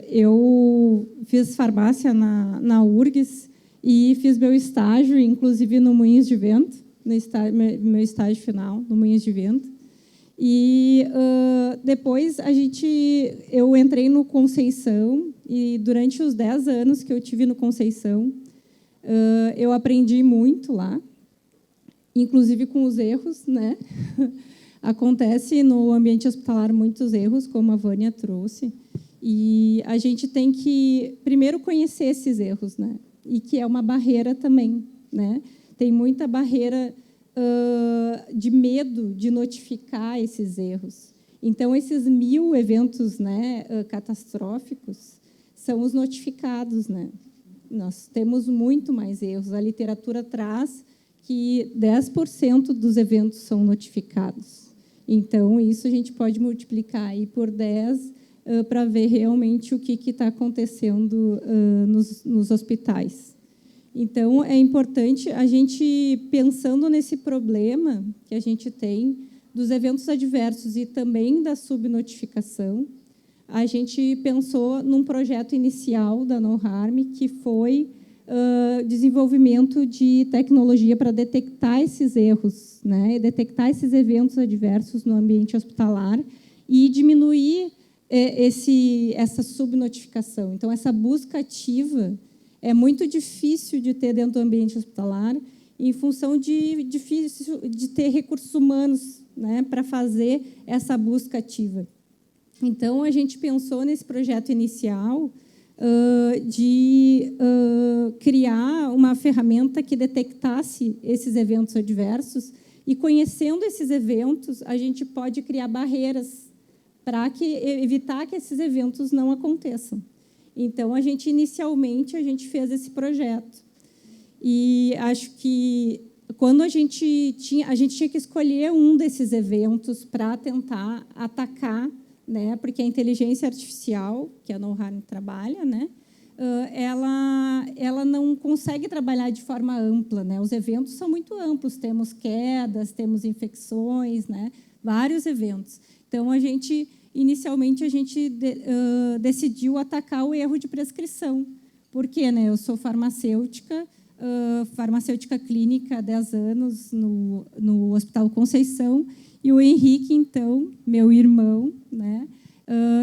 Eu fiz farmácia na URGS e fiz meu estágio, inclusive, no Moinhos de Vento, meu estágio final no Moinhos de Vento. E depois eu entrei no Conceição e durante os 10 anos que eu tive no Conceição, eu aprendi muito lá, inclusive com os erros, né? Acontece no ambiente hospitalar muitos erros, como a Vânia trouxe, e a gente tem que primeiro conhecer esses erros, né? E que é uma barreira também, né? Tem muita barreira de medo de notificar esses erros. Então, esses 1000 eventos, né, catastróficos são os notificados, né? Nós temos muito mais erros. A literatura traz que 10% dos eventos são notificados. Então, isso a gente pode multiplicar aí por 10 para ver realmente o que está acontecendo nos hospitais. Então, é importante a gente, pensando nesse problema que a gente tem dos eventos adversos e também da subnotificação, a gente pensou num projeto inicial da No-Harm, que foi desenvolvimento de tecnologia para detectar esses erros, né? Detectar esses eventos adversos no ambiente hospitalar e diminuir essa subnotificação. Então, essa busca ativa é muito difícil de ter dentro do ambiente hospitalar, em função de ter recursos humanos, né, para fazer essa busca ativa. Então, a gente pensou nesse projeto inicial de criar uma ferramenta que detectasse esses eventos adversos e, conhecendo esses eventos, a gente pode criar barreiras para evitar que esses eventos não aconteçam. Então, inicialmente, a gente fez esse projeto. E acho que, quando a gente tinha que escolher um desses eventos para tentar atacar, né, porque a inteligência artificial, que a No-Harm trabalha, né, ela não consegue trabalhar de forma ampla, né? Os eventos são muito amplos, temos quedas, temos infecções, né, vários eventos. Então, inicialmente, a gente decidiu atacar o erro de prescrição. Por quê, né? Eu sou farmacêutica clínica há 10 anos no Hospital Conceição, e o Henrique, então, meu irmão, né,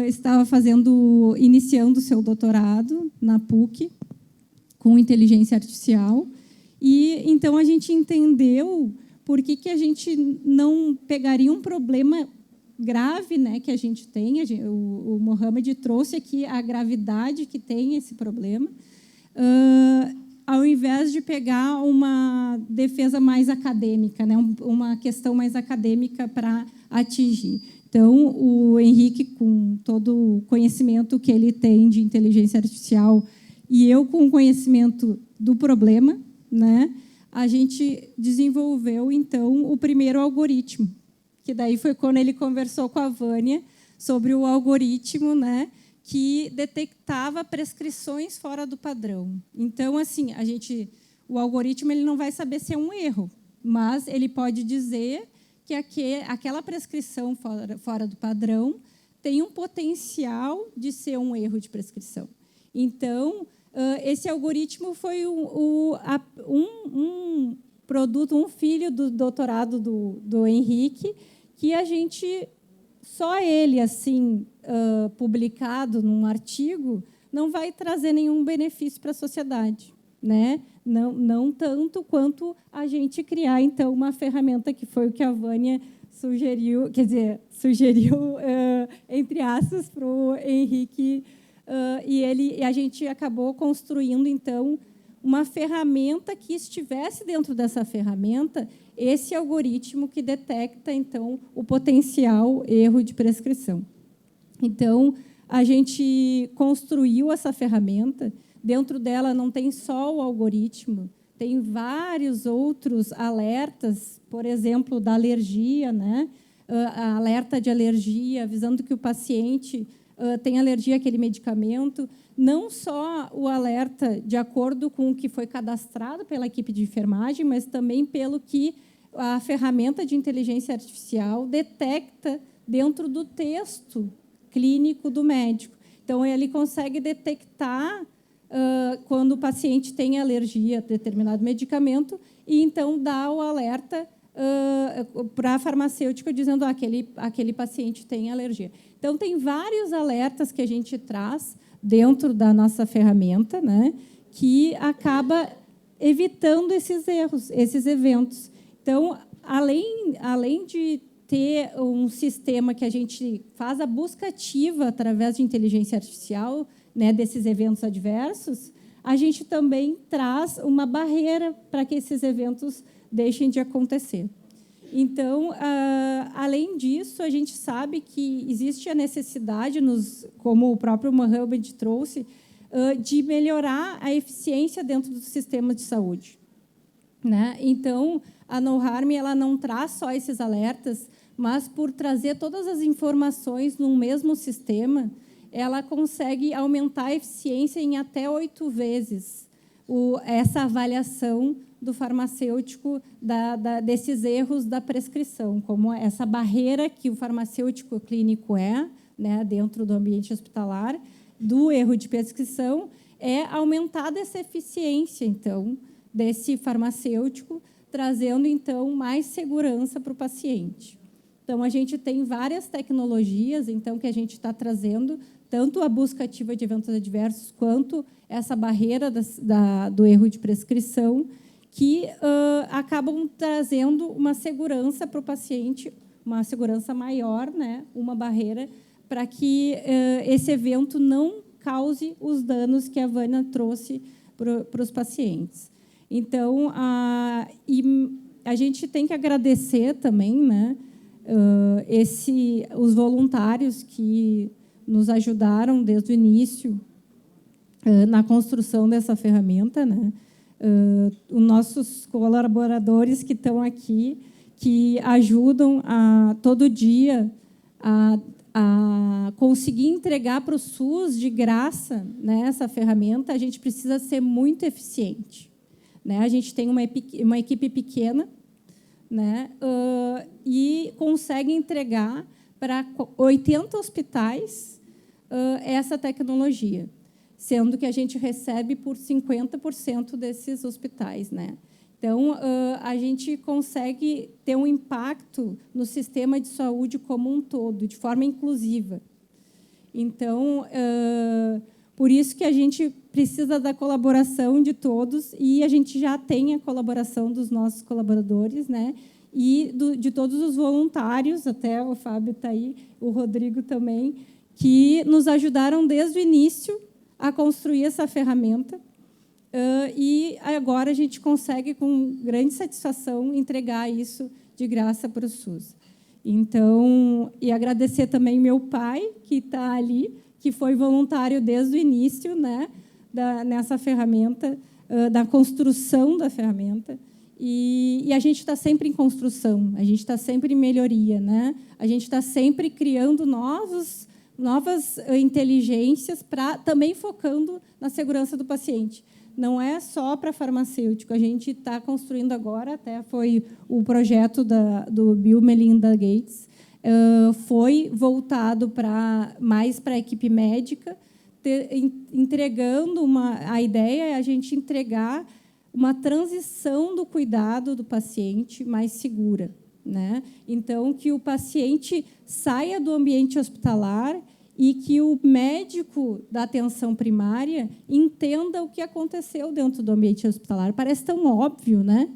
estava iniciando seu doutorado na PUC com inteligência artificial, e então a gente entendeu por que a gente não pegaria um problema grave, né, que a gente tem. O Mohamed trouxe aqui a gravidade que tem esse problema, ao invés de pegar uma defesa mais acadêmica, né, uma questão mais acadêmica para atingir. Então, o Henrique, com todo o conhecimento que ele tem de inteligência artificial, e eu com o conhecimento do problema, né, a gente desenvolveu, então, o primeiro algoritmo, que daí foi quando ele conversou com a Vânia sobre o algoritmo, né, que detectava prescrições fora do padrão. Então, assim, o algoritmo ele não vai saber se é um erro, mas ele pode dizer que aquela prescrição fora do padrão tem um potencial de ser um erro de prescrição. Então, esse algoritmo foi um produto, um filho do doutorado do Henrique, que a gente, só ele, assim, publicado num artigo, não vai trazer nenhum benefício para a sociedade, né? Não tanto quanto a gente criar, então, uma ferramenta que foi o que a Vânia sugeriu, quer dizer, entre aspas, para o Henrique, e a gente acabou construindo, então, uma ferramenta que estivesse dentro dessa ferramenta esse algoritmo que detecta, então, o potencial erro de prescrição. Então, a gente construiu essa ferramenta. Dentro dela não tem só o algoritmo, tem vários outros alertas, por exemplo, da alergia, né? Alerta de alergia, avisando que o paciente tem alergia àquele medicamento. Não só o alerta de acordo com o que foi cadastrado pela equipe de enfermagem, mas também pelo que a ferramenta de inteligência artificial detecta dentro do texto clínico do médico. Então, ele consegue detectar quando o paciente tem alergia a determinado medicamento e, então, dá o alerta para a farmacêutica dizendo que aquele paciente tem alergia. Então, tem vários alertas que a gente traz dentro da nossa ferramenta, né, que acaba evitando esses erros, esses eventos. Então, além de ter um sistema que a gente faz a busca ativa através de inteligência artificial, né, desses eventos adversos, a gente também traz uma barreira para que esses eventos deixem de acontecer. Então, além disso, a gente sabe que existe a necessidade, como o próprio Mohamed trouxe, de melhorar a eficiência dentro do sistema de saúde, né? Então, a NoHarm ela não traz só esses alertas, mas, por trazer todas as informações num mesmo sistema, ela consegue aumentar a eficiência em até 8 vezes essa avaliação do farmacêutico desses erros da prescrição, como essa barreira que o farmacêutico clínico né, dentro do ambiente hospitalar, do erro de prescrição, é aumentar essa eficiência, então, desse farmacêutico, trazendo, então, mais segurança para o paciente. Então, a gente tem várias tecnologias, então, que a gente está trazendo, tanto a busca ativa de eventos adversos, quanto essa barreira do erro de prescrição, que acabam trazendo uma segurança para o paciente, uma segurança maior, né? Uma barreira para que esse evento não cause os danos que a Vânia trouxe para os pacientes. Então, a gente tem que agradecer também, né, os voluntários que nos ajudaram desde o início na construção dessa ferramenta, né? Os nossos colaboradores que estão aqui, que ajudam todo dia a conseguir entregar para o SUS de graça, né, essa ferramenta. A gente precisa ser muito eficiente, né? A gente tem uma equipe pequena, né, e consegue entregar para 80 hospitais essa tecnologia, sendo que a gente recebe por 50% desses hospitais, né? Então, a gente consegue ter um impacto no sistema de saúde como um todo, de forma inclusiva. Então, por isso que a gente precisa da colaboração de todos, e a gente já tem a colaboração dos nossos colaboradores, né? E de todos os voluntários, até o Fábio está aí, o Rodrigo também, que nos ajudaram desde o início a construir essa ferramenta, e agora a gente consegue, com grande satisfação, entregar isso de graça para o SUS. Então, e agradecer também meu pai, que está ali, que foi voluntário desde o início, né, nessa ferramenta, da construção da ferramenta. E a gente está sempre em construção, a gente está sempre em melhoria, né? A gente está sempre criando novas inteligências, também focando na segurança do paciente. Não é só para farmacêutico, a gente está construindo agora, até foi o projeto do Bill Melinda Gates, foi voltado mais para a equipe médica, entregando a ideia é a gente entregar uma transição do cuidado do paciente mais segura, né? Então, que o paciente saia do ambiente hospitalar e que o médico da atenção primária entenda o que aconteceu dentro do ambiente hospitalar. Parece tão óbvio, né?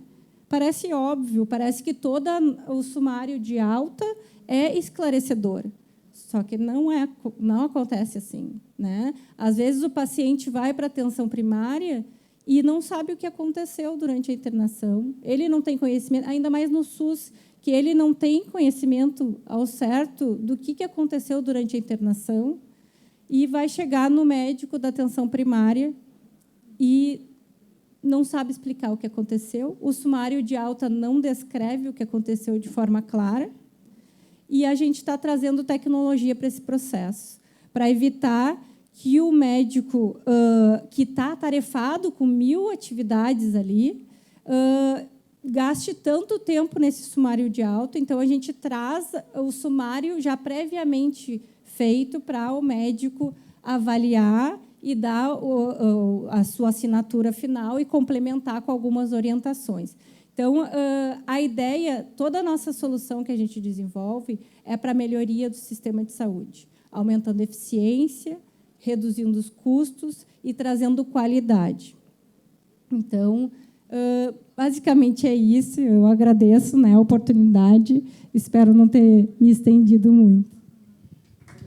Parece óbvio, parece que todo o sumário de alta é esclarecedor. Só que não acontece assim, né? Às vezes o paciente vai para a atenção primária e não sabe o que aconteceu durante a internação. Ele não tem conhecimento, ainda mais no SUS, que ele não tem conhecimento ao certo do que aconteceu durante a internação e vai chegar no médico da atenção primária e não sabe explicar o que aconteceu. O sumário de alta não descreve o que aconteceu de forma clara. E a gente está trazendo tecnologia para esse processo, para evitar que o médico que está atarefado com 1000 atividades ali gaste tanto tempo nesse sumário de alta. Então, a gente traz o sumário já previamente feito para o médico avaliar e dar a sua assinatura final e complementar com algumas orientações. Então, a ideia, toda a nossa solução que a gente desenvolve é para a melhoria do sistema de saúde, aumentando a eficiência, reduzindo os custos e trazendo qualidade. Então, basicamente é isso. Eu agradeço, né, a oportunidade. Espero não ter me estendido muito.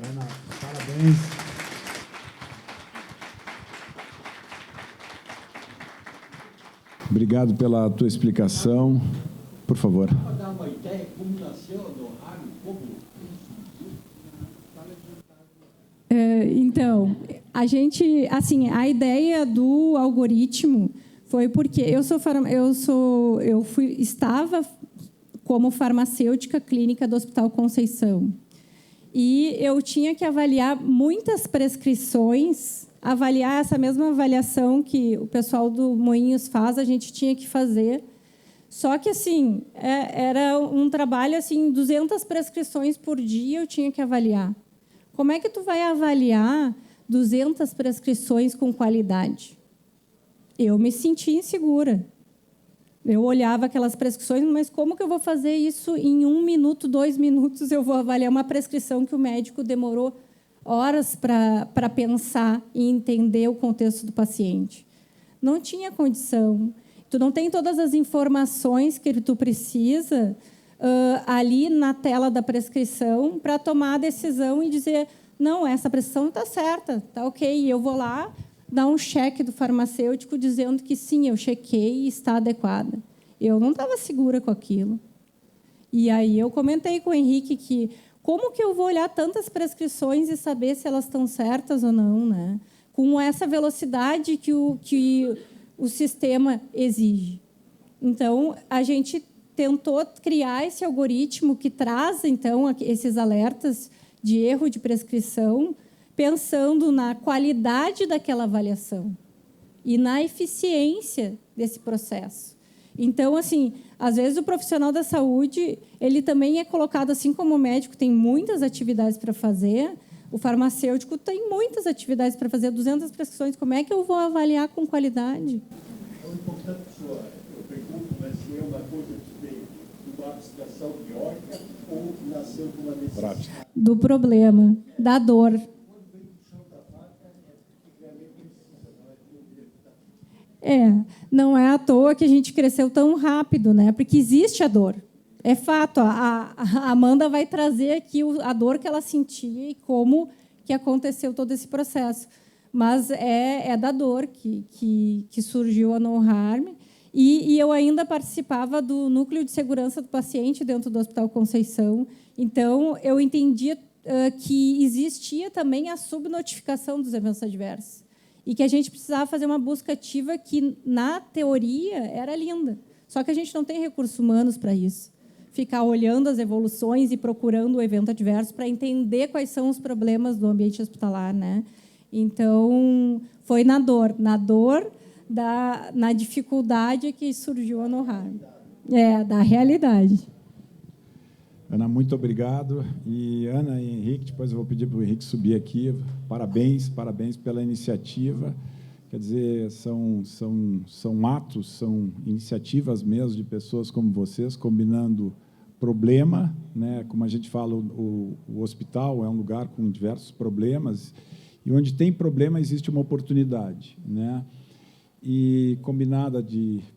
Ana, parabéns. Obrigado pela tua explicação. Por favor. Para dar uma ideia como nasceu a NORAM, como então, a ideia do algoritmo foi porque estava como farmacêutica clínica do Hospital Conceição e eu tinha que avaliar muitas prescrições, avaliar essa mesma avaliação que o pessoal do Moinhos faz, a gente tinha que fazer. Só que assim, era um trabalho assim, 200 prescrições por dia eu tinha que avaliar. Como é que tu vai avaliar 200 prescrições com qualidade? Eu me sentia insegura. Eu olhava aquelas prescrições, mas como que eu vou fazer isso em 1 minuto, 2 minutos? Eu vou avaliar uma prescrição que o médico demorou horas para pensar e entender o contexto do paciente. Não tinha condição. Tu não tem todas as informações que tu precisa ali na tela da prescrição para tomar a decisão e dizer, não, essa prescrição está certa, está ok. E eu vou lá dar um cheque do farmacêutico dizendo que sim, eu chequei e está adequada. Eu não estava segura com aquilo. E aí eu comentei com o Henrique que como que eu vou olhar tantas prescrições e saber se elas estão certas ou não, né? Com essa velocidade que o sistema exige. Então, a gente tentou criar esse algoritmo que traz, então, esses alertas de erro de prescrição, pensando na qualidade daquela avaliação e na eficiência desse processo. Então, assim, às vezes o profissional da saúde, ele também é colocado, assim como o médico tem muitas atividades para fazer, o farmacêutico tem muitas atividades para fazer, 200 prescrições, como é que eu vou avaliar com qualidade? É importante, senhora, eu pergunto, mas se é uma coisa que veio de uma abstração teórica ou que nasceu com uma necessidade. Do problema, da dor. Não é à toa que a gente cresceu tão rápido, né? Porque existe a dor. É fato, a Amanda vai trazer aqui a dor que ela sentia e como que aconteceu todo esse processo. Mas é da dor que surgiu a No Harm. E eu ainda participava do núcleo de segurança do paciente dentro do Hospital Conceição. Então, eu entendia que existia também a subnotificação dos eventos adversos. E que a gente precisava fazer uma busca ativa que, na teoria, era linda. Só que a gente não tem recursos humanos para isso. Ficar olhando as evoluções e procurando o evento adverso para entender quais são os problemas do ambiente hospitalar, né? Então, foi na dor na dificuldade que surgiu a No Harm. Da realidade. Ana, muito obrigado. E Ana e Henrique, depois eu vou pedir para o Henrique subir aqui. Parabéns pela iniciativa. Quer dizer, são atos, são iniciativas mesmo de pessoas como vocês, combinando problema, né? Como a gente fala, o hospital é um lugar com diversos problemas, e onde tem problema existe uma oportunidade, né? E combinada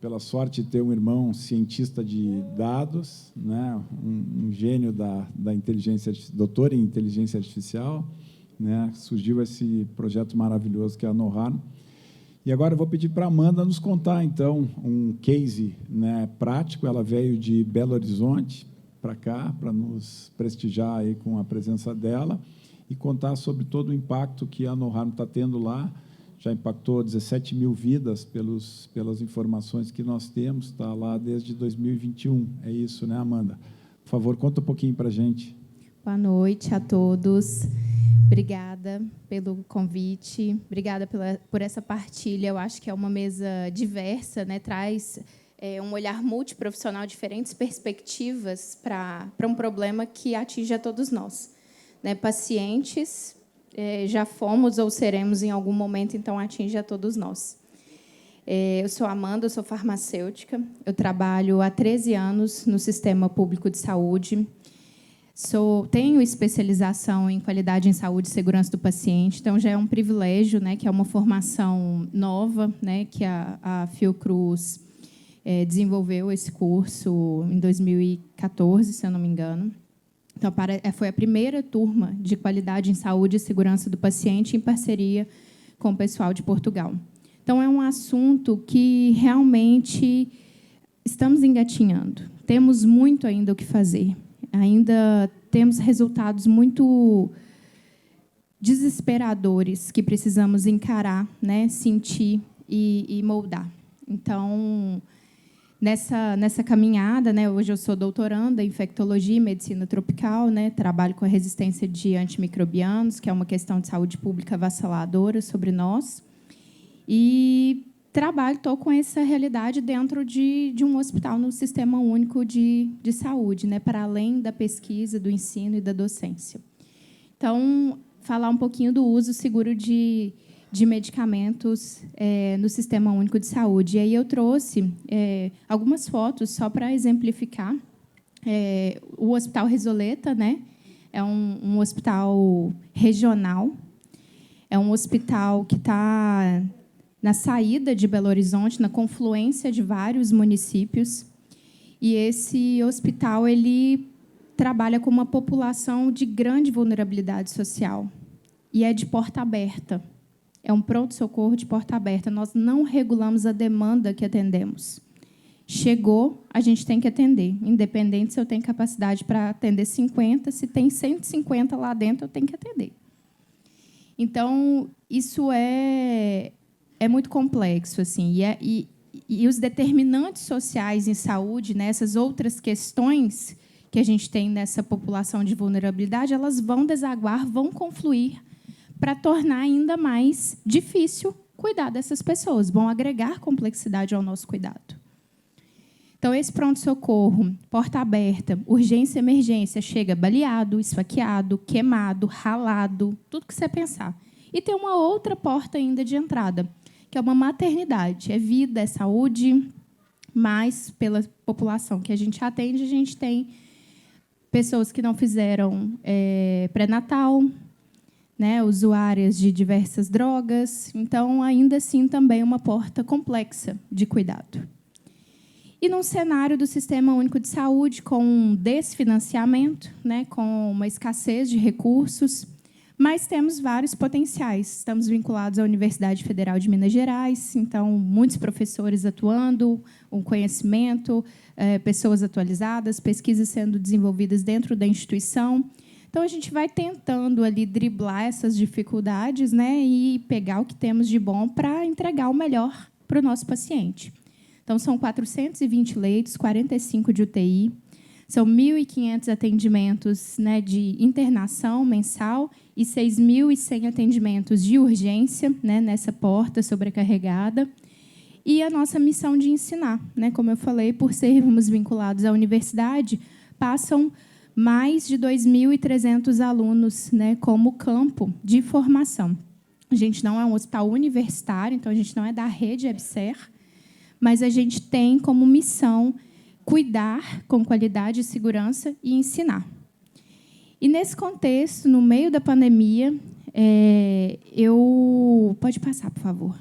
pela sorte de ter um irmão cientista de dados, né? Um gênio da inteligência, doutor em inteligência artificial, né? Surgiu esse projeto maravilhoso que é a NoHarm. E agora eu vou pedir para a Amanda nos contar, então, um case, né, prático. Ela veio de Belo Horizonte para cá, para nos prestigiar aí com a presença dela e contar sobre todo o impacto que a NoHarm está tendo lá. Já impactou 17 mil vidas pelas informações que nós temos, está lá desde 2021. É isso, né, Amanda? Por favor, conta um pouquinho para a gente. Boa noite a todos. Obrigada pelo convite, obrigada por essa partilha. Eu acho que é uma mesa diversa, né? Traz um olhar multiprofissional, diferentes perspectivas para um problema que atinge a todos nós, né? Pacientes, já fomos ou seremos em algum momento, então atinge a todos nós. Eu sou Amanda, eu sou farmacêutica, eu trabalho há 13 anos no Sistema Público de Saúde. Tenho especialização em qualidade em saúde e segurança do paciente, então já é um privilégio, né, que é uma formação nova, né, que a Fiocruz desenvolveu esse curso em 2014, se eu não me engano. Então, foi a primeira turma de qualidade em saúde e segurança do paciente em parceria com o pessoal de Portugal. Então, é um assunto que realmente estamos engatinhando. Temos muito ainda o que fazer. Ainda temos resultados muito desesperadores que precisamos encarar, né, sentir e moldar. Então, nessa caminhada, né, hoje eu sou doutoranda em infectologia e medicina tropical, né, trabalho com a resistência de antimicrobianos, que é uma questão de saúde pública avassaladora sobre nós, e estou com essa realidade dentro de um hospital no Sistema Único de Saúde, né, para além da pesquisa, do ensino e da docência. Então, falar um pouquinho do uso seguro de medicamentos no Sistema Único de Saúde. E aí eu trouxe algumas fotos só para exemplificar. O Hospital Resoleta, né, é um hospital regional, é um hospital que está na saída de Belo Horizonte, na confluência de vários municípios. E esse hospital ele trabalha com uma população de grande vulnerabilidade social. E é de porta aberta. É um pronto-socorro de porta aberta. Nós não regulamos a demanda que atendemos. Chegou, a gente tem que atender. Independente se eu tenho capacidade para atender 50, se tem 150 lá dentro, eu tenho que atender. Então, isso é muito complexo, assim, e os determinantes sociais em saúde, né, essas outras questões que a gente tem nessa população de vulnerabilidade, elas vão desaguar, vão confluir para tornar ainda mais difícil cuidar dessas pessoas, vão agregar complexidade ao nosso cuidado. Então, esse pronto-socorro, porta aberta, urgência e emergência, chega baleado, esfaqueado, queimado, ralado, tudo que você pensar. E tem uma outra porta ainda de entrada, que é uma maternidade, é vida, é saúde, mas pela população que a gente atende, a gente tem pessoas que não fizeram pré-natal, né, usuárias de diversas drogas, então, ainda assim, também uma porta complexa de cuidado. E num cenário do Sistema Único de Saúde, com um desfinanciamento, né, com uma escassez de recursos, mas temos vários potenciais. Estamos vinculados à Universidade Federal de Minas Gerais, então, muitos professores atuando, um conhecimento, pessoas atualizadas, pesquisas sendo desenvolvidas dentro da instituição. Então, a gente vai tentando ali driblar essas dificuldades, né, e pegar o que temos de bom para entregar o melhor para o nosso paciente. Então, são 420 leitos, 45 de UTI, são 1.500 atendimentos, né, de internação mensal e 6.100 atendimentos de urgência, né, nessa porta sobrecarregada. E a nossa missão de ensinar, né, como eu falei, por sermos vinculados à universidade, passam mais de 2.300 alunos, né, como campo de formação. A gente não é um hospital universitário, então a gente não é da rede EBSER, mas a gente tem como missão cuidar com qualidade e segurança e ensinar. E, nesse contexto, no meio da pandemia, Pode passar, por favor.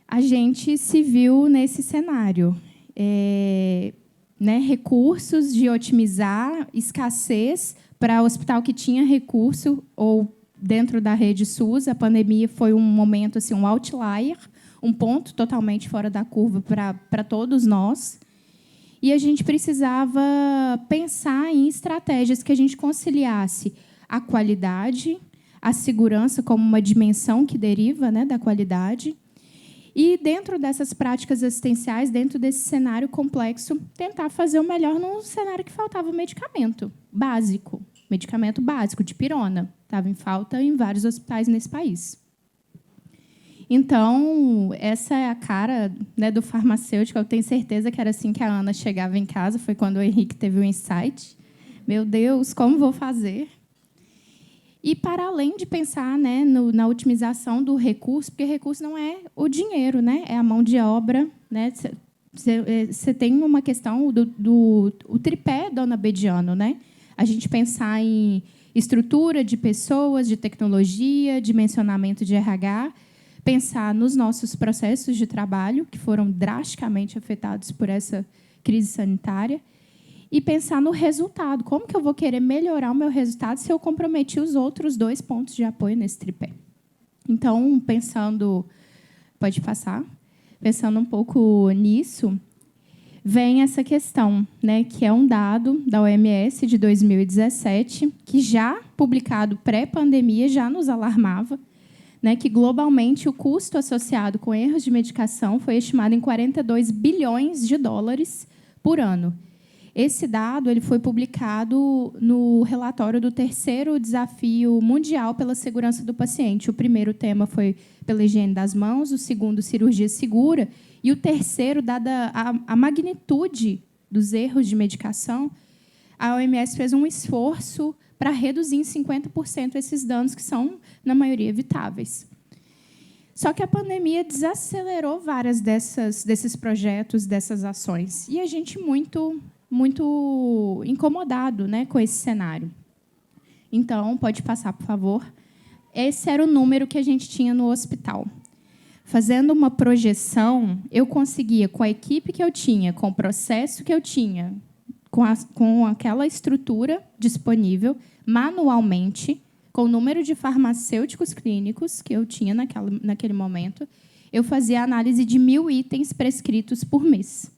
A gente se viu nesse cenário. Recursos de otimizar, escassez para o hospital que tinha recurso, ou dentro da rede SUS. A pandemia foi um momento, assim, um outlier, um ponto totalmente fora da curva para todos nós. E a gente precisava pensar em estratégias que a gente conciliasse a qualidade, a segurança como uma dimensão que deriva, né, da qualidade, e, dentro dessas práticas assistenciais, dentro desse cenário complexo, tentar fazer o melhor num cenário que faltava medicamento básico, dipirona. Estava em falta em vários hospitais nesse país. Então, essa é a cara, né, do farmacêutico. Eu tenho certeza que era assim que a Ana chegava em casa. Foi quando o Henrique teve o insight. Meu Deus, como vou fazer? E, para além de pensar, né, na otimização do recurso, porque recurso não é o dinheiro, né, é a mão de obra. Né? Você tem uma questão do tripé Dona Bediano. Né? A gente pensar em estrutura de pessoas, de tecnologia, dimensionamento de RH, pensar nos nossos processos de trabalho, que foram drasticamente afetados por essa crise sanitária, e pensar no resultado. Como que eu vou querer melhorar o meu resultado se eu comprometi os outros 2 pontos de apoio nesse tripé? Então, pensando... Pode passar? Pensando um pouco nisso, vem essa questão, né, que é um dado da OMS de 2017, que, já publicado pré-pandemia, já nos alarmava, né, que, globalmente, o custo associado com erros de medicação foi estimado em 42 bilhões de dólares por ano. Esse dado ele foi publicado no relatório do 3º Desafio Mundial pela Segurança do Paciente. O primeiro tema foi pela higiene das mãos, o segundo, cirurgia segura, e o terceiro, dada a magnitude dos erros de medicação, a OMS fez um esforço para reduzir em 50% esses danos, que são, na maioria, evitáveis. Só que a pandemia desacelerou várias desses projetos, dessas ações, e a gente muito incomodado, né, com esse cenário. Então, pode passar, por favor. Esse era o número que a gente tinha no hospital. Fazendo uma projeção, eu conseguia, com a equipe que eu tinha, com o processo que eu tinha, com aquela estrutura disponível, manualmente, com o número de farmacêuticos clínicos que eu tinha naquele momento, eu fazia a análise de 1.000 itens prescritos por mês.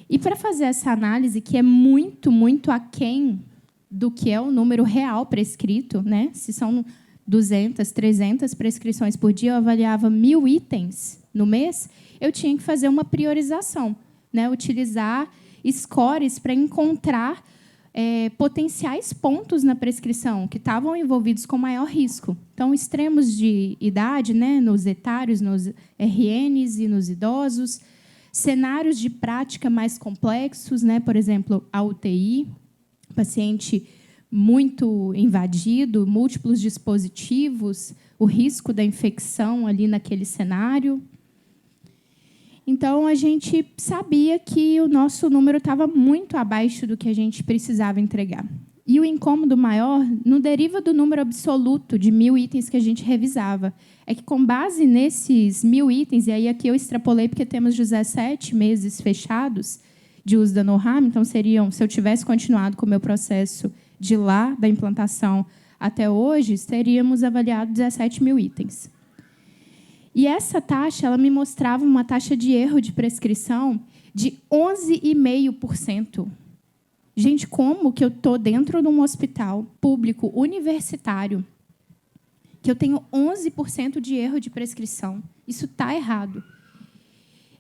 E, para fazer essa análise, que é muito, muito aquém do que é o número real prescrito, né? Se são 200, 300 prescrições por dia, eu avaliava 1.000 itens no mês, eu tinha que fazer uma priorização, né? Utilizar scores para encontrar potenciais pontos na prescrição que estavam envolvidos com maior risco. Então, extremos de idade, né? Nos etários, nos RNs e nos idosos, cenários de prática mais complexos, né? Por exemplo, a UTI, paciente muito invadido, múltiplos dispositivos, o risco da infecção ali naquele cenário. Então, a gente sabia que o nosso número estava muito abaixo do que a gente precisava entregar. E o incômodo maior não deriva do número absoluto de 1.000 itens que a gente revisava. É que, com base nesses 1.000 itens, e aí aqui eu extrapolei porque temos 17 meses fechados de uso da NORAM, então seriam, se eu tivesse continuado com o meu processo de lá, da implantação até hoje, teríamos avaliado 17.000 itens. E essa taxa, ela me mostrava uma taxa de erro de prescrição de 11,5%. Gente, como que eu estou dentro de um hospital público universitário que eu tenho 11% de erro de prescrição? Isso está errado.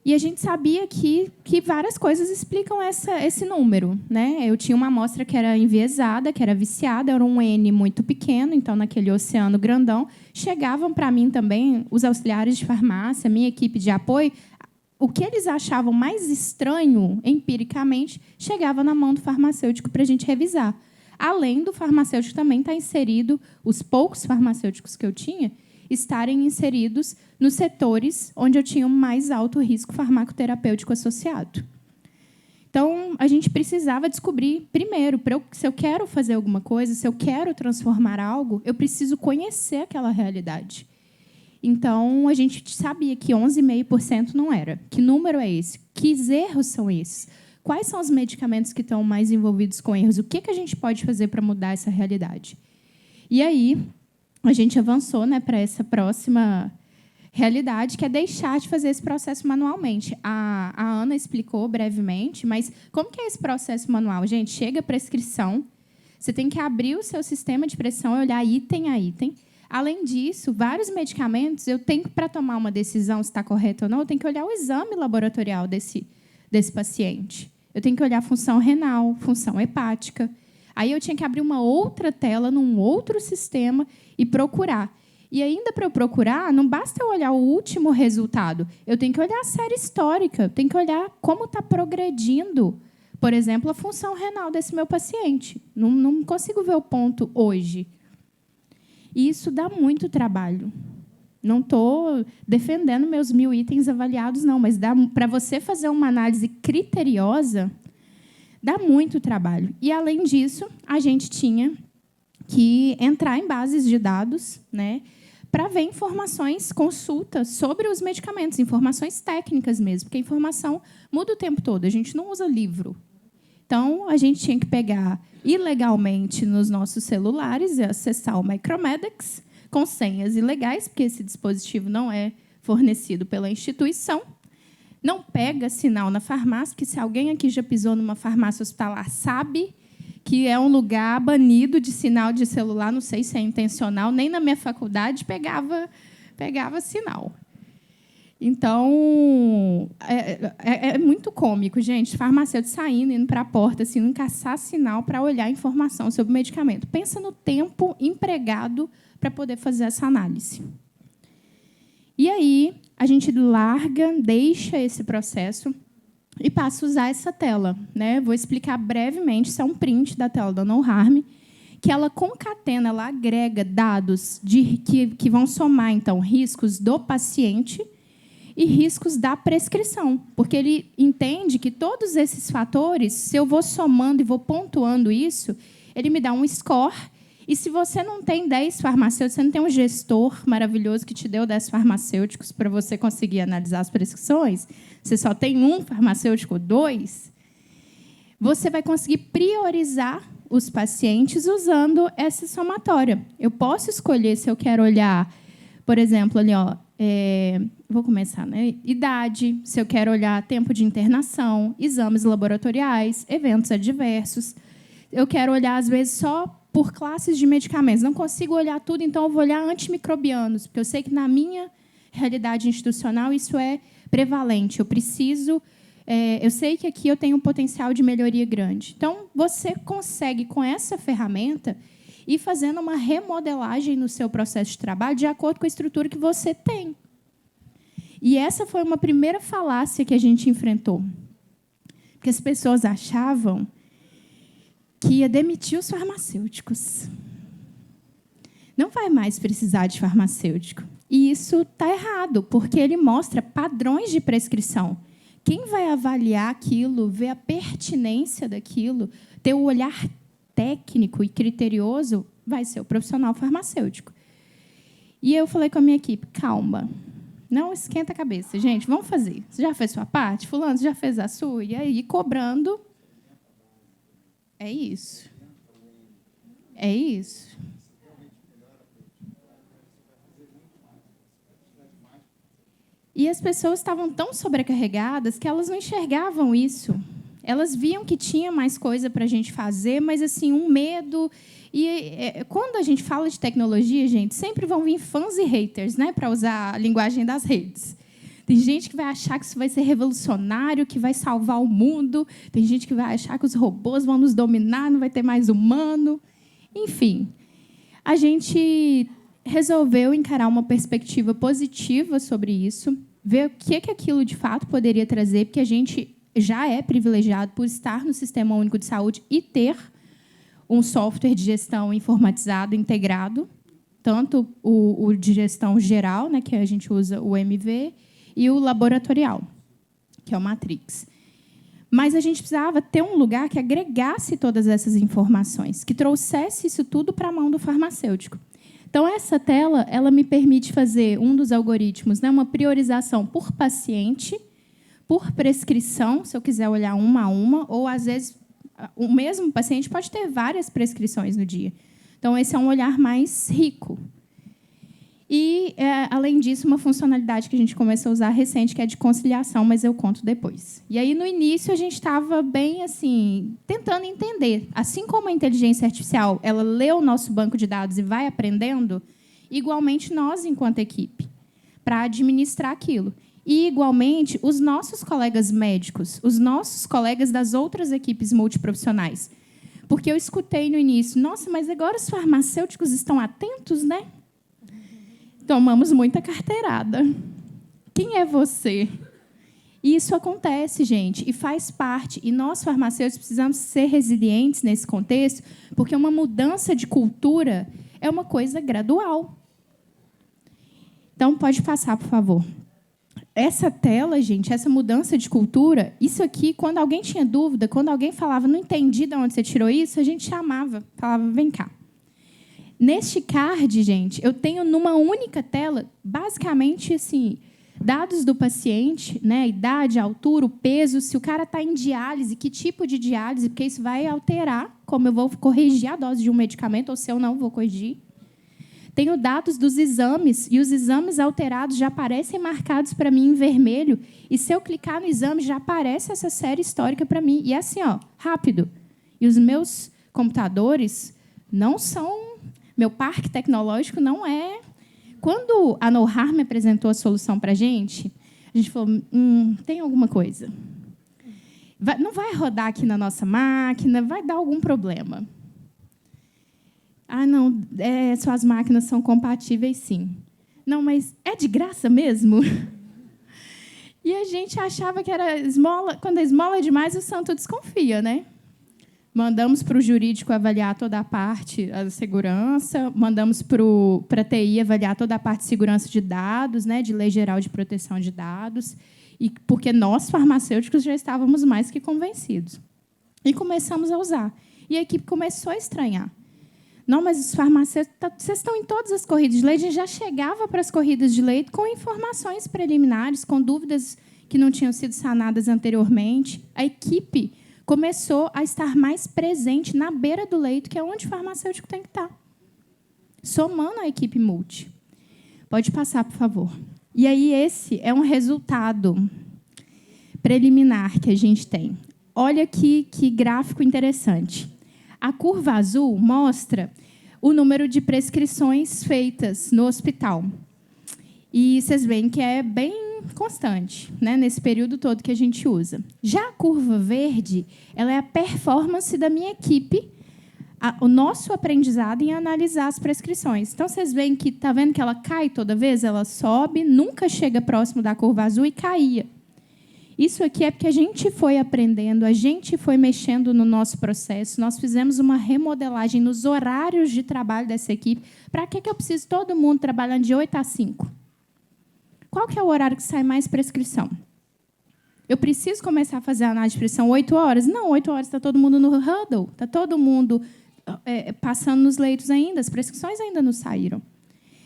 E a gente sabia que várias coisas explicam esse número. Né? Eu tinha uma amostra que era enviesada, que era viciada, era um N muito pequeno, então, naquele oceano grandão, chegavam para mim também os auxiliares de farmácia, minha equipe de apoio, o que eles achavam mais estranho, empiricamente, chegava na mão do farmacêutico para a gente revisar. Além do farmacêutico também estar inserido, os poucos farmacêuticos que eu tinha, estarem inseridos nos setores onde eu tinha um mais alto risco farmacoterapêutico associado. Então, a gente precisava descobrir, primeiro, se eu quero fazer alguma coisa, se eu quero transformar algo, eu preciso conhecer aquela realidade. Então, a gente sabia que 11,5% não era. Que número é esse? Que erros são esses? Quais são os medicamentos que estão mais envolvidos com erros? O que a gente pode fazer para mudar essa realidade? E aí, a gente avançou, né, para essa próxima realidade, que é deixar de fazer esse processo manualmente. A Ana explicou brevemente, mas como que é esse processo manual? Gente, chega a prescrição, você tem que abrir o seu sistema de prescrição e olhar item a item. Além disso, vários medicamentos, eu tenho que, para tomar uma decisão se está correto ou não, eu tenho que olhar o exame laboratorial desse paciente. Eu tenho que olhar a função renal, função hepática. Aí eu tinha que abrir uma outra tela num outro sistema e procurar. E ainda para eu procurar, não basta eu olhar o último resultado. Eu tenho que olhar a série histórica, eu tenho que olhar como está progredindo, por exemplo, a função renal desse meu paciente. Não consigo ver o ponto hoje. E isso dá muito trabalho. Não estou defendendo meus 1.000 itens avaliados, não, mas para você fazer uma análise criteriosa, dá muito trabalho. E, além disso, a gente tinha que entrar em bases de dados, né, para ver informações, consultas sobre os medicamentos, informações técnicas mesmo, porque a informação muda o tempo todo, a gente não usa livro. Então, a gente tinha que pegar ilegalmente nos nossos celulares e acessar o Micromedex com senhas ilegais, porque esse dispositivo não é fornecido pela instituição. Não pega sinal na farmácia, porque se alguém aqui já pisou numa farmácia hospitalar, sabe que é um lugar banido de sinal de celular, não sei se é intencional, nem na minha faculdade pegava sinal. Então, é muito cômico, gente, farmacêutico saindo, indo para a porta, assim, não caçar sinal para olhar informação sobre o medicamento. Pensa no tempo empregado para poder fazer essa análise. E aí, a gente deixa esse processo e passa a usar essa tela, né? Vou explicar brevemente, isso é um print da tela da No Harm, que ela concatena, ela agrega dados que vão somar, então, riscos do paciente e riscos da prescrição, porque ele entende que todos esses fatores, se eu vou somando e vou pontuando isso, ele me dá um score. E se você não tem 10 farmacêuticos, você não tem um gestor maravilhoso que te deu 10 farmacêuticos para você conseguir analisar as prescrições, você só tem um farmacêutico, 2, você vai conseguir priorizar os pacientes usando essa somatória. Eu posso escolher se eu quero olhar, por exemplo, ali, vou começar, né? Idade, se eu quero olhar tempo de internação, exames laboratoriais, eventos adversos. Eu quero olhar, às vezes, só por classes de medicamentos. Não consigo olhar tudo, então eu vou olhar antimicrobianos, porque eu sei que, na minha realidade institucional, isso é prevalente. Eu sei que aqui eu tenho um potencial de melhoria grande. Então, você consegue, com essa ferramenta, ir fazendo uma remodelagem no seu processo de trabalho de acordo com a estrutura que você tem. E essa foi uma primeira falácia que a gente enfrentou. Porque as pessoas achavam que ia demitir os farmacêuticos. Não vai mais precisar de farmacêutico. E isso está errado, porque ele mostra padrões de prescrição. Quem vai avaliar aquilo, ver a pertinência daquilo, ter o olhar técnico e criterioso, vai ser o profissional farmacêutico. E eu falei com a minha equipe, calma, não esquenta a cabeça. Gente, vamos fazer. Você já fez sua parte? Fulano, você já fez a sua? E aí, cobrando... É isso. É isso. E as pessoas estavam tão sobrecarregadas que elas não enxergavam isso. Elas viam que tinha mais coisa para a gente fazer, mas assim, um medo. E quando a gente fala de tecnologia, gente, sempre vão vir fãs e haters, né, para usar a linguagem das redes. Tem gente que vai achar que isso vai ser revolucionário, que vai salvar o mundo. Tem gente que vai achar que os robôs vão nos dominar, não vai ter mais humano. Enfim, a gente resolveu encarar uma perspectiva positiva sobre isso. ver o que aquilo de fato poderia trazer, porque a gente já é privilegiado por estar no Sistema Único de Saúde e ter um software de gestão informatizado, integrado, tanto o de gestão geral, né, que a gente usa o MV, e o laboratorial, que é o Matrix. Mas a gente precisava ter um lugar que agregasse todas essas informações, que trouxesse isso tudo para a mão do farmacêutico. Então, essa tela ela me permite fazer um dos algoritmos, né, uma priorização por paciente, por prescrição, se eu quiser olhar uma a uma, ou, às vezes, o mesmo paciente pode ter várias prescrições no dia. Então, esse é um olhar mais rico. E, além disso, uma funcionalidade que a gente começou a usar recente, que é de conciliação, mas eu conto depois. E aí, no início, a gente estava bem assim, tentando entender. Assim como a inteligência artificial ela lê o nosso banco de dados e vai aprendendo, igualmente nós, enquanto equipe, para administrar aquilo. E, igualmente, os nossos colegas médicos, os nossos colegas das outras equipes multiprofissionais. Porque eu escutei no início, nossa, mas agora os farmacêuticos estão atentos, né? Tomamos muita carteirada. Quem é você? E isso acontece, gente, e faz parte. E nós, farmacêuticos, precisamos ser resilientes nesse contexto, porque uma mudança de cultura é uma coisa gradual. Então, pode passar, por favor. Essa tela, gente, essa mudança de cultura, isso aqui, quando alguém tinha dúvida, quando alguém falava, não entendi de onde você tirou isso, a gente chamava, falava, vem cá. Neste card, gente, eu tenho numa única tela, basicamente, assim, dados do paciente, né, idade, altura, o peso, se o cara está em diálise, que tipo de diálise, porque isso vai alterar como eu vou corrigir a dose de um medicamento, ou se eu não vou corrigir. Tenho dados dos exames, e os exames alterados já aparecem marcados para mim em vermelho, e se eu clicar no exame, já aparece essa série histórica para mim. E é assim, ó, rápido. E os meus computadores não são... Meu parque tecnológico não é... Quando a No-Harm apresentou a solução para a gente falou, tem alguma coisa. Não vai rodar aqui na nossa máquina, vai dar algum problema. Ah, não, suas máquinas são compatíveis, sim. Não, mas é de graça mesmo? E a gente achava que era esmola. Quando a esmola é demais, o santo desconfia, né? Mandamos para o jurídico avaliar toda a parte da segurança, mandamos para a TI avaliar toda a parte de segurança de dados, né, de Lei Geral de Proteção de Dados, e porque nós, farmacêuticos, já estávamos mais que convencidos. E começamos a usar. E a equipe começou a estranhar. Não, mas os farmacêuticos, vocês estão em todas as corridas de leite, a gente já chegava para as corridas de leite com informações preliminares, com dúvidas que não tinham sido sanadas anteriormente. A equipe começou a estar mais presente na beira do leito, que é onde o farmacêutico tem que estar, somando a equipe multi. Pode passar, por favor. E aí, esse é um resultado preliminar que a gente tem. Olha que gráfico interessante. A curva azul mostra o número de prescrições feitas no hospital. E vocês veem que é bem constante, né, nesse período todo que a gente usa. Já a curva verde, ela é a performance da minha equipe, o nosso aprendizado em analisar as prescrições. Então, vocês veem que está vendo que ela cai toda vez? Ela sobe, nunca chega próximo da curva azul e caía. Isso aqui é porque a gente foi aprendendo, a gente foi mexendo no nosso processo, nós fizemos uma remodelagem nos horários de trabalho dessa equipe. Para que eu preciso todo mundo trabalhando de 8 a 5? Qual que é o horário que sai mais prescrição? Eu preciso começar a fazer a análise de prescrição 8 horas? Não, 8 horas está todo mundo no huddle, está todo mundo passando nos leitos ainda, as prescrições ainda não saíram.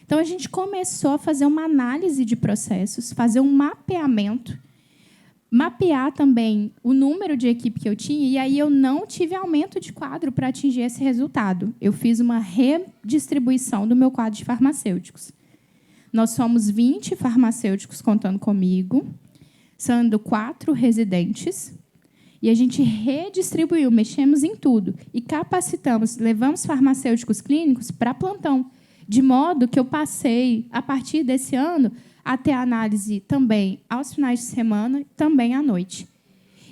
Então, a gente começou a fazer uma análise de processos, fazer um mapeamento, mapear também o número de equipe que eu tinha, e aí eu não tive aumento de quadro para atingir esse resultado. Eu fiz uma redistribuição do meu quadro de farmacêuticos. Nós somos 20 farmacêuticos contando comigo, sendo 4 residentes, e a gente redistribuiu, mexemos em tudo, e capacitamos, levamos farmacêuticos clínicos para plantão, de modo que eu passei, a partir desse ano, a ter análise também aos finais de semana, também à noite.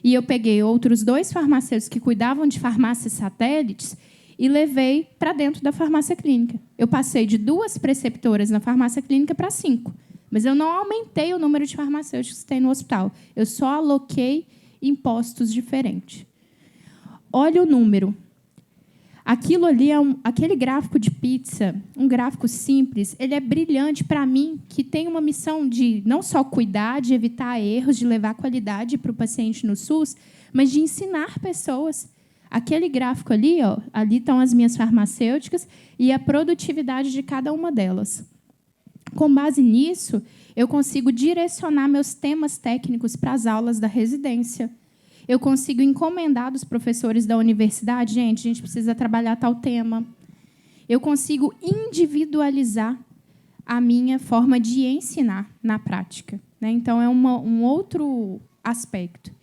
E eu peguei outros 2 farmacêuticos que cuidavam de farmácias satélites e levei para dentro da farmácia clínica. Eu passei de 2 preceptoras na farmácia clínica para 5. mas eu não aumentei o número de farmacêuticos que tem no hospital. Eu só aloquei em postos diferentes. Olha o número. Aquilo ali aquele gráfico de pizza, um gráfico simples, ele é brilhante para mim, que tem uma missão de não só cuidar, de evitar erros, de levar qualidade para o paciente no SUS, mas de ensinar pessoas. Aquele gráfico ali, ó, ali estão as minhas farmacêuticas e a produtividade de cada uma delas. Com base nisso, eu consigo direcionar meus temas técnicos para as aulas da residência. Eu consigo encomendar dos professores da universidade, gente, a gente precisa trabalhar tal tema. Eu consigo individualizar a minha forma de ensinar na prática, né? Então, é um outro aspecto.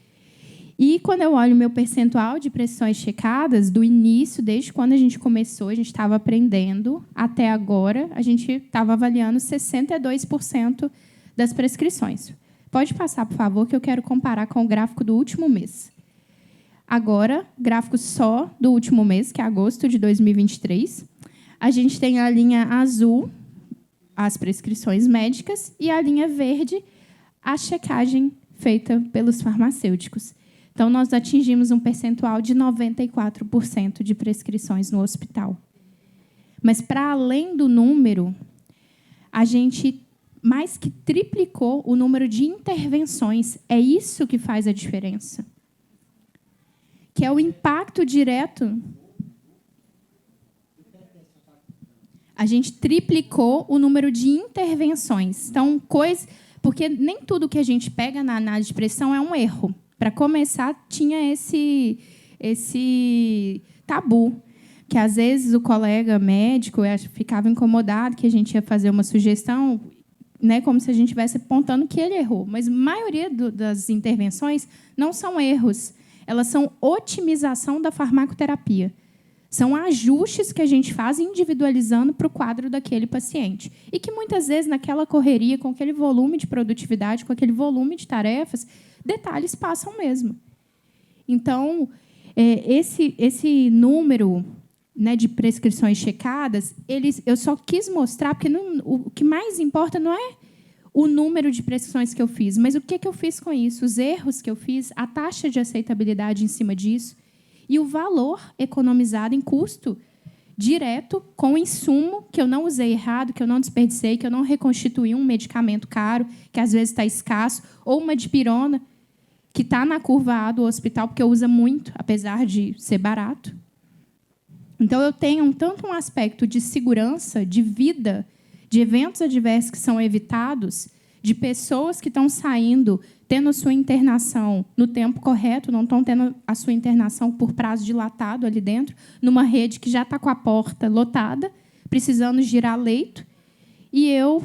E, quando eu olho o meu percentual de prescrições checadas, do início, desde quando a gente começou, a gente estava aprendendo, até agora, a gente estava avaliando 62% das prescrições. Pode passar, por favor, que eu quero comparar com o gráfico do último mês. Agora, gráfico só do último mês, que é agosto de 2023. A gente tem a linha azul, as prescrições médicas, e a linha verde, a checagem feita pelos farmacêuticos. Então, nós atingimos um percentual de 94% de prescrições no hospital. Mas, para além do número, a gente mais que triplicou o número de intervenções. É isso que faz a diferença. Que é o impacto direto. A gente triplicou o número de intervenções. Então, porque nem tudo que a gente pega na análise de pressão é um erro. Para começar, tinha esse tabu, que às vezes o colega médico ficava incomodado que a gente ia fazer uma sugestão, né, como se a gente estivesse apontando que ele errou. Mas a maioria das intervenções não são erros, elas são otimização da farmacoterapia. São ajustes que a gente faz individualizando para o quadro daquele paciente. E que, muitas vezes, naquela correria, com aquele volume de produtividade, com aquele volume de tarefas, detalhes passam mesmo. Então, esse número, né, de prescrições checadas, eu só quis mostrar, porque o que mais importa não é o número de prescrições que eu fiz, mas o que eu fiz com isso, os erros que eu fiz, a taxa de aceitabilidade em cima disso e o valor economizado em custo direto com o insumo que eu não usei errado, que eu não desperdicei, que eu não reconstituí um medicamento caro, que às vezes está escasso, ou uma dipirona, que está na curva A do hospital, porque usa muito, apesar de ser barato. Então, eu tenho tanto um aspecto de segurança, de vida, de eventos adversos que são evitados, de pessoas que estão saindo, tendo a sua internação no tempo correto, não estão tendo a sua internação por prazo dilatado ali dentro, numa rede que já está com a porta lotada, precisando girar leito, e eu,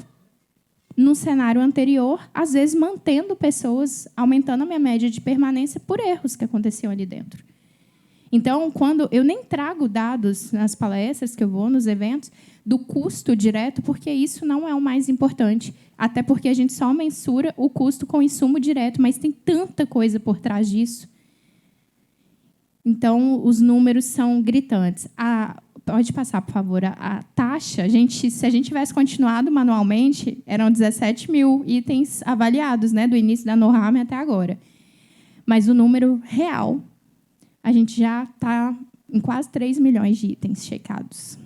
no cenário anterior, às vezes mantendo pessoas, aumentando a minha média de permanência por erros que aconteciam ali dentro. Então, quando eu nem trago dados nas palestras que eu vou, nos eventos, do custo direto, porque isso não é o mais importante, até porque a gente só mensura o custo com o insumo direto, mas tem tanta coisa por trás disso. Então, os números são gritantes. Pode passar, por favor. A taxa, se a gente tivesse continuado manualmente, eram 17 mil itens avaliados, né, do início da NORAM até agora. Mas o número real, a gente já está em quase 3 milhões de itens checados.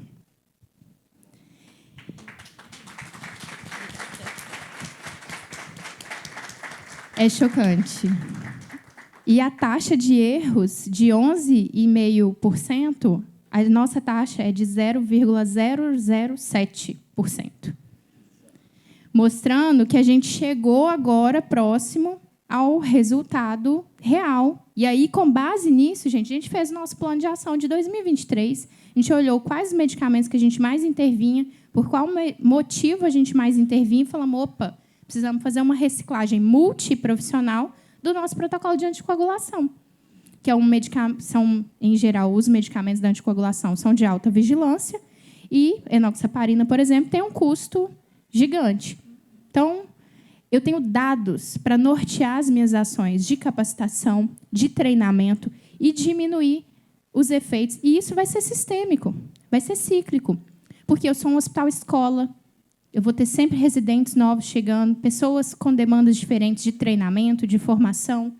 É chocante. E a taxa de erros de 11,5%, a nossa taxa é de 0,007%. Mostrando que a gente chegou agora próximo ao resultado real. E aí, com base nisso, a gente fez o nosso plano de ação de 2023. A gente olhou quais medicamentos que a gente mais intervinha, por qual motivo a gente mais intervinha, e falamos, opa, precisamos fazer uma reciclagem multiprofissional do nosso protocolo de anticoagulação, que é são, em geral, os medicamentos da anticoagulação são de alta vigilância e enoxaparina, por exemplo, tem um custo gigante. Então, eu tenho dados para nortear as minhas ações de capacitação, de treinamento e diminuir os efeitos. E isso vai ser sistêmico, vai ser cíclico, porque eu sou um hospital-escola, Eu vou ter sempre residentes novos chegando, pessoas com demandas diferentes de treinamento, de formação.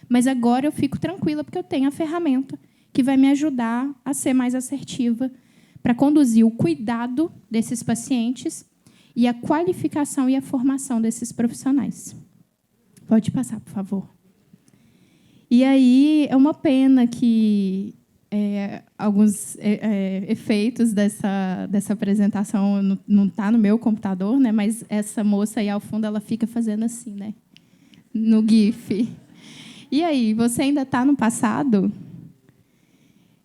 Mas agora eu fico tranquila porque eu tenho a ferramenta que vai me ajudar a ser mais assertiva para conduzir o cuidado desses pacientes e a qualificação e a formação desses profissionais. Pode passar, por favor. E aí é uma pena que alguns efeitos dessa apresentação não está no meu computador, né? Mas essa moça aí ao fundo ela fica fazendo assim, né? No GIF. E aí, você ainda está no passado?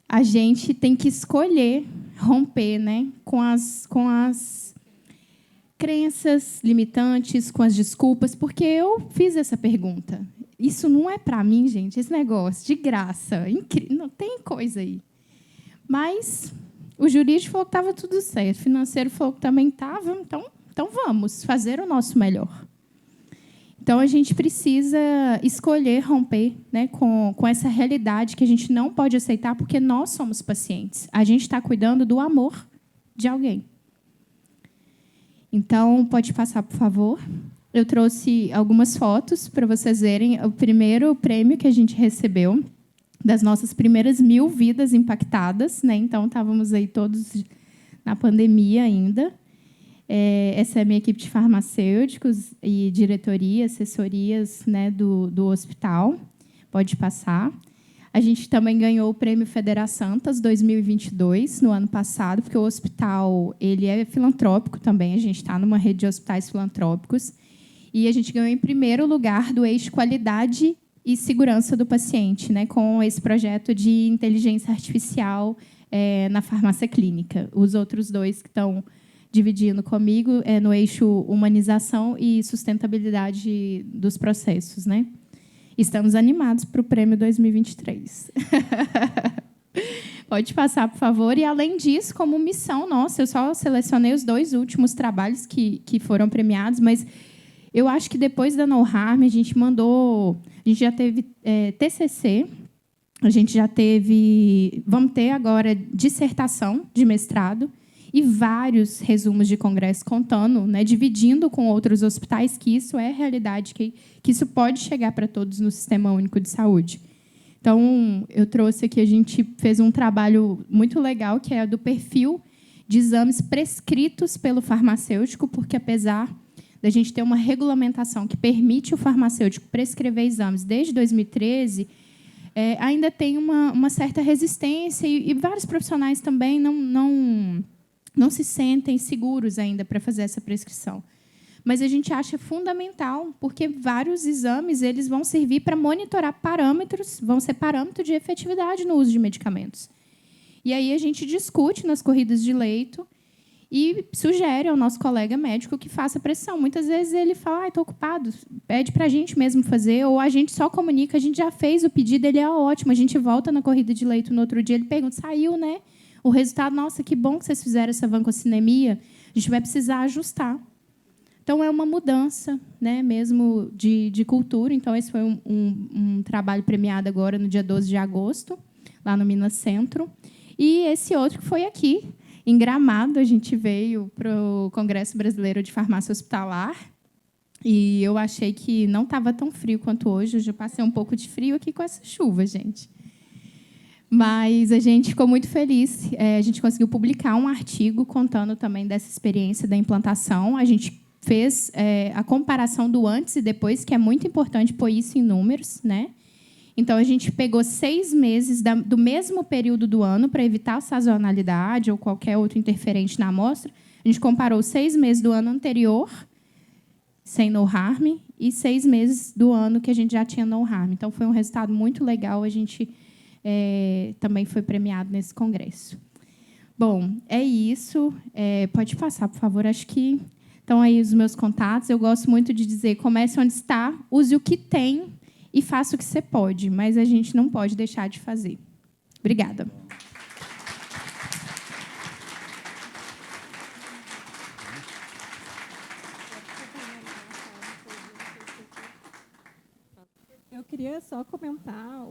A gente tem que escolher romper, né? com as crenças limitantes, com as desculpas, porque eu fiz essa pergunta. Isso não é para mim, gente, esse negócio de graça, não tem coisa aí. Mas o jurídico falou que estava tudo certo, o financeiro falou que também estava, então vamos fazer o nosso melhor. Então, a gente precisa escolher romper, né, com essa realidade que a gente não pode aceitar, porque nós somos pacientes. A gente está cuidando do amor de alguém. Então, pode passar, por favor. Eu trouxe algumas fotos para vocês verem o primeiro prêmio que a gente recebeu, das nossas primeiras 1000 vidas impactadas, né? Então, estávamos aí todos na pandemia ainda. Essa é a minha equipe de farmacêuticos e diretoria, assessorias, né, do hospital. Pode passar. A gente também ganhou o Prêmio Federa Santas 2022, no ano passado, porque o hospital ele é filantrópico também, a gente está numa rede de hospitais filantrópicos, e a gente ganhou em primeiro lugar do eixo qualidade e segurança do paciente, né, com esse projeto de inteligência artificial na farmácia clínica. Os outros dois que estão dividindo comigo no eixo humanização e sustentabilidade dos processos, né? Estamos animados para o prêmio 2023. Pode passar, por favor. E, além disso, como missão nossa, eu só selecionei os 2 últimos trabalhos que foram premiados, mas eu acho que depois da No Harm, a gente já teve TCC, a gente já teve... Vamos ter agora dissertação de mestrado, e vários resumos de congresso contando, né, dividindo com outros hospitais que isso é realidade, que isso pode chegar para todos no Sistema Único de Saúde. Então, eu trouxe aqui, a gente fez um trabalho muito legal, que é do perfil de exames prescritos pelo farmacêutico, porque, apesar da gente ter uma regulamentação que permite o farmacêutico prescrever exames desde 2013, ainda tem uma certa resistência, e vários profissionais também não se sentem seguros ainda para fazer essa prescrição. Mas a gente acha fundamental, porque vários exames eles vão servir para monitorar parâmetros, vão ser parâmetros de efetividade no uso de medicamentos. E aí a gente discute nas corridas de leito e sugere ao nosso colega médico que faça pressão. Muitas vezes ele fala, estou ocupado, pede para a gente mesmo fazer, ou a gente só comunica, a gente já fez o pedido, ele é ótimo, a gente volta na corrida de leito no outro dia, ele pergunta, saiu, né? O resultado, nossa, que bom que vocês fizeram essa vancocinemia, a gente vai precisar ajustar. Então, é uma mudança, né, mesmo de cultura. Então, esse foi um trabalho premiado agora, no dia 12 de agosto, lá no Minas Centro. E esse outro que foi aqui, em Gramado, a gente veio para o Congresso Brasileiro de Farmácia Hospitalar, e eu achei que não estava tão frio quanto hoje. Eu já passei um pouco de frio aqui com essa chuva, gente. Mas a gente ficou muito feliz. A gente conseguiu publicar um artigo contando também dessa experiência da implantação. A gente fez a comparação do antes e depois, que é muito importante pôr isso em números, né? Então, a gente pegou 6 meses do mesmo período do ano para evitar a sazonalidade ou qualquer outro interferente na amostra. A gente comparou 6 meses do ano anterior, sem No Harm, e 6 meses do ano que a gente já tinha No Harm. Então, foi um resultado muito legal. A gente também foi premiado nesse congresso. Bom, é isso. Pode passar, por favor. Acho que estão aí os meus contatos. Eu gosto muito de dizer, comece onde está, use o que tem e faça o que você pode, mas a gente não pode deixar de fazer. Obrigada. Eu queria só comentar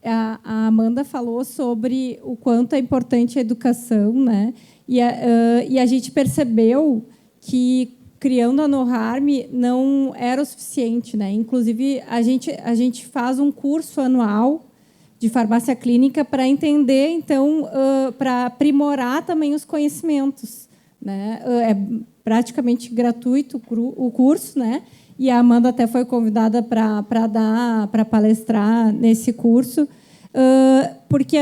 A Amanda falou sobre o quanto é importante a educação, né? E a gente percebeu que criando a No Harm não era o suficiente, né? Inclusive a gente faz um curso anual de farmácia clínica para entender, então, para aprimorar também os conhecimentos, né? É praticamente gratuito o curso, né? E a Amanda até foi convidada para palestrar nesse curso, porque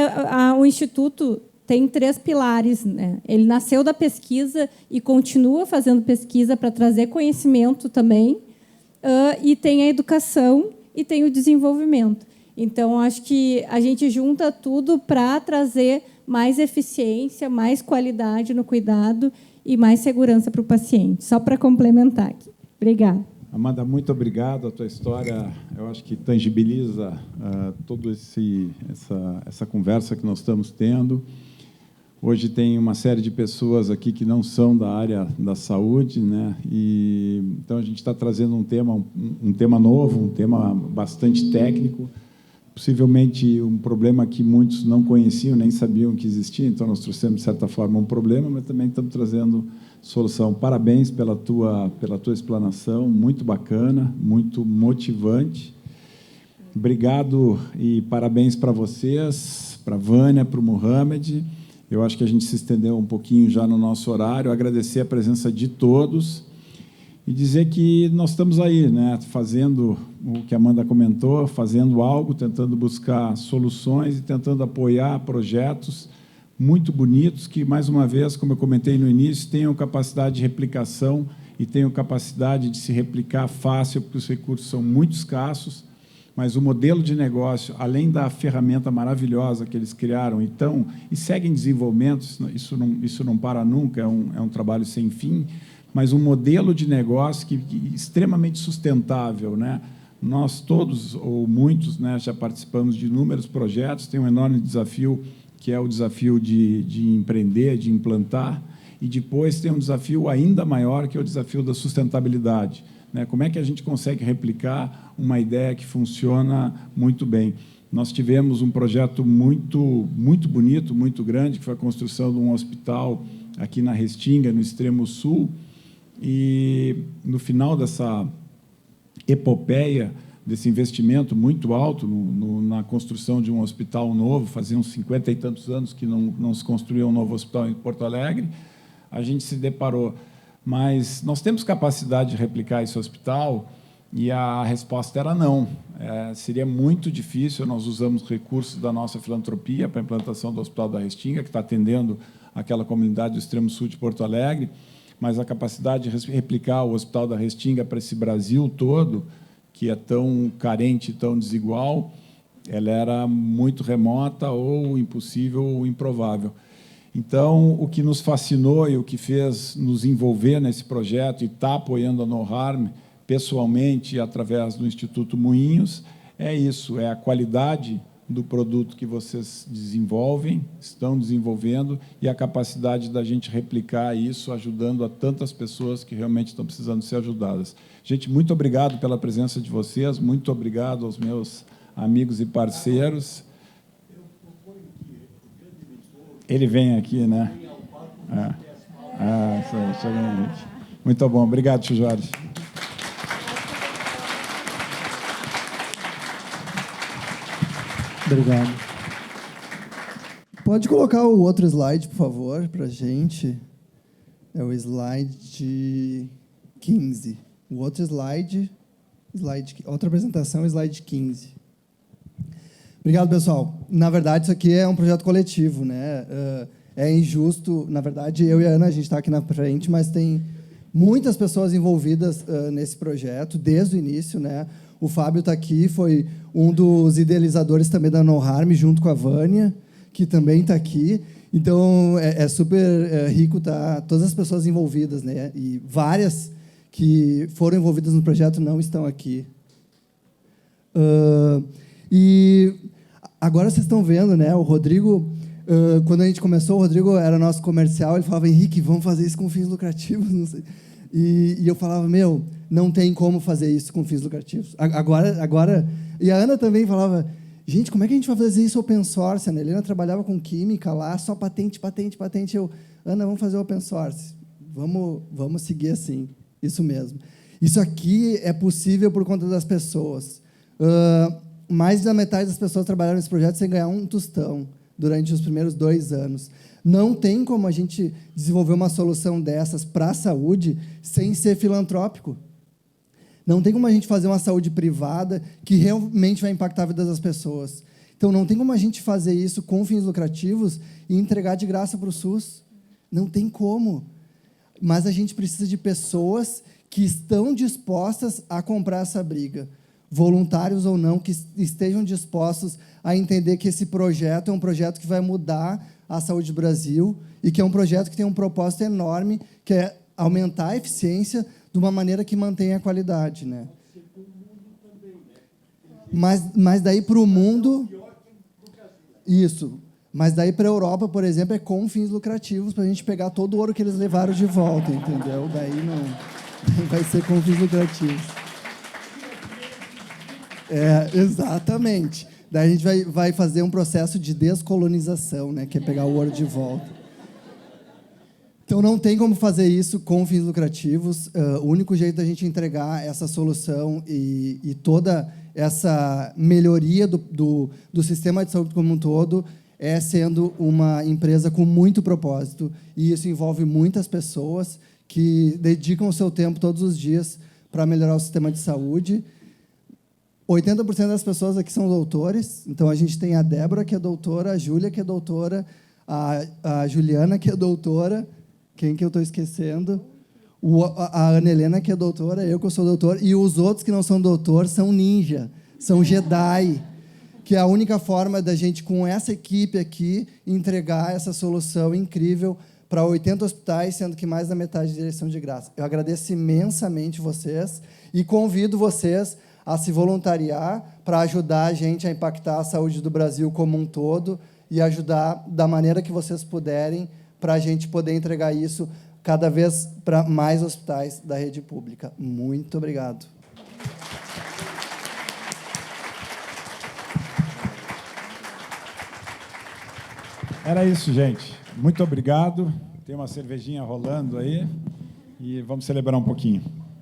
o Instituto tem 3 pilares, né? Ele nasceu da pesquisa e continua fazendo pesquisa para trazer conhecimento também, e tem a educação e tem o desenvolvimento. Então, acho que a gente junta tudo para trazer mais eficiência, mais qualidade no cuidado e mais segurança para o paciente. Só para complementar aqui. Obrigada. Amanda, muito obrigado. A tua história, eu acho que tangibiliza toda essa conversa que nós estamos tendo. Hoje tem uma série de pessoas aqui que não são da área da saúde, né? E então a gente está trazendo um tema novo, um tema bastante técnico, possivelmente um problema que muitos não conheciam, nem sabiam que existia. Então nós trouxemos de certa forma um problema, mas também estamos trazendo solução. Parabéns pela tua explanação, muito bacana, muito motivante. Obrigado e parabéns para vocês, para a Vânia, para o Mohamed. Eu acho que a gente se estendeu um pouquinho já no nosso horário. Agradecer a presença de todos e dizer que nós estamos aí, né, fazendo o que a Amanda comentou, fazendo algo, tentando buscar soluções e tentando apoiar projetos muito bonitos que, mais uma vez, como eu comentei no início, tenham capacidade de replicação e tenham capacidade de se replicar fácil, porque os recursos são muito escassos, mas o modelo de negócio, além da ferramenta maravilhosa que eles criaram e seguem em desenvolvimento, isso não para nunca, é um trabalho sem fim, mas um modelo de negócio que extremamente sustentável, né? Nós todos, ou muitos, né, já participamos de inúmeros projetos, tem um enorme desafio, que é o desafio de empreender, de implantar, e depois tem um desafio ainda maior, que é o desafio da sustentabilidade, né? Como é que a gente consegue replicar uma ideia que funciona muito bem? Nós tivemos um projeto muito bonito, muito grande, que foi a construção de um hospital aqui na Restinga, no extremo sul, e no final dessa epopeia, desse investimento muito alto na construção de um hospital novo, fazia uns 50 e tantos anos que não se construía um novo hospital em Porto Alegre, a gente se deparou. Mas nós temos capacidade de replicar esse hospital? E a resposta era não. Seria muito difícil. Nós usamos recursos da nossa filantropia para a implantação do Hospital da Restinga, que está atendendo aquela comunidade do extremo sul de Porto Alegre, mas a capacidade de replicar o Hospital da Restinga para esse Brasil todo, que é tão carente, tão desigual, ela era muito remota, ou impossível, ou improvável. Então, o que nos fascinou e o que fez nos envolver nesse projeto e está apoiando a No Harm, pessoalmente, através do Instituto Moinhos, é isso, é a qualidade do produto que vocês estão desenvolvendo, e a capacidade da gente replicar isso, ajudando a tantas pessoas que realmente estão precisando ser ajudadas. Gente, muito obrigado pela presença de vocês, muito obrigado aos meus amigos e parceiros. Ele vem aqui, né? Isso aí, chega. Muito bom, obrigado, tio Jorge. Obrigado. Pode colocar o outro slide, por favor, para a gente. É o slide 15. O outro slide, outra apresentação, slide 15. Obrigado, pessoal. Na verdade, isso aqui é um projeto coletivo, né? É injusto. Na verdade, eu e a Ana, a gente está aqui na frente, mas tem muitas pessoas envolvidas nesse projeto, desde o início, né? O Fábio está aqui, foi um dos idealizadores também da No Harm, junto com a Vânia, que também está aqui. Então, é super rico estar todas as pessoas envolvidas, né? E várias que foram envolvidas no projeto não estão aqui. E agora vocês estão vendo, né? O Rodrigo, quando a gente começou, o Rodrigo era nosso comercial, ele falava, Henrique, vamos fazer isso com fins lucrativos, não sei. E eu falava, não tem como fazer isso com fins lucrativos. Agora, e a Ana também falava, gente, como é que a gente vai fazer isso open source? A Ana Helena trabalhava com química lá, só patente. Eu, Ana, vamos fazer open source. Vamos seguir assim. Isso mesmo. Isso aqui é possível por conta das pessoas. Mais da metade das pessoas trabalharam nesse projeto sem ganhar um tostão durante os primeiros 2 anos. Não tem como a gente desenvolver uma solução dessas para a saúde sem ser filantrópico. Não tem como a gente fazer uma saúde privada que realmente vai impactar a vida das pessoas. Então, não tem como a gente fazer isso com fins lucrativos e entregar de graça para o SUS. Não tem como. Mas a gente precisa de pessoas que estão dispostas a comprar essa briga, voluntários ou não, que estejam dispostos a entender que esse projeto é um projeto que vai mudar a saúde do Brasil e que é um projeto que tem um propósito enorme, que é aumentar a eficiência de uma maneira que mantenha a qualidade, né? Mas daí para o mundo... Isso. Mas daí para a Europa, por exemplo, é com fins lucrativos, para a gente pegar todo o ouro que eles levaram de volta, entendeu? Daí não vai ser com fins lucrativos. Exatamente. Daí a gente vai fazer um processo de descolonização, né, que é pegar o ouro de volta. Então, não tem como fazer isso com fins lucrativos. O único jeito da gente entregar essa solução e toda essa melhoria do sistema de saúde como um todo é sendo uma empresa com muito propósito. E isso envolve muitas pessoas que dedicam o seu tempo todos os dias para melhorar o sistema de saúde. 80% das pessoas aqui são doutores. Então, a gente tem a Débora, que é doutora, a Júlia, que é doutora, a Juliana, que é doutora. Quem que eu estou esquecendo? A Ana Helena, que é doutora, eu que sou doutor, e os outros que não são doutor são ninja, são Jedi, que é a única forma da gente, com essa equipe aqui, entregar essa solução incrível para 80 hospitais, sendo que mais da metade de direção de graça. Eu agradeço imensamente vocês e convido vocês a se voluntariar para ajudar a gente a impactar a saúde do Brasil como um todo e ajudar da maneira que vocês puderem para a gente poder entregar isso cada vez para mais hospitais da rede pública. Muito obrigado. Era isso, gente. Muito obrigado. Tem uma cervejinha rolando aí e vamos celebrar um pouquinho.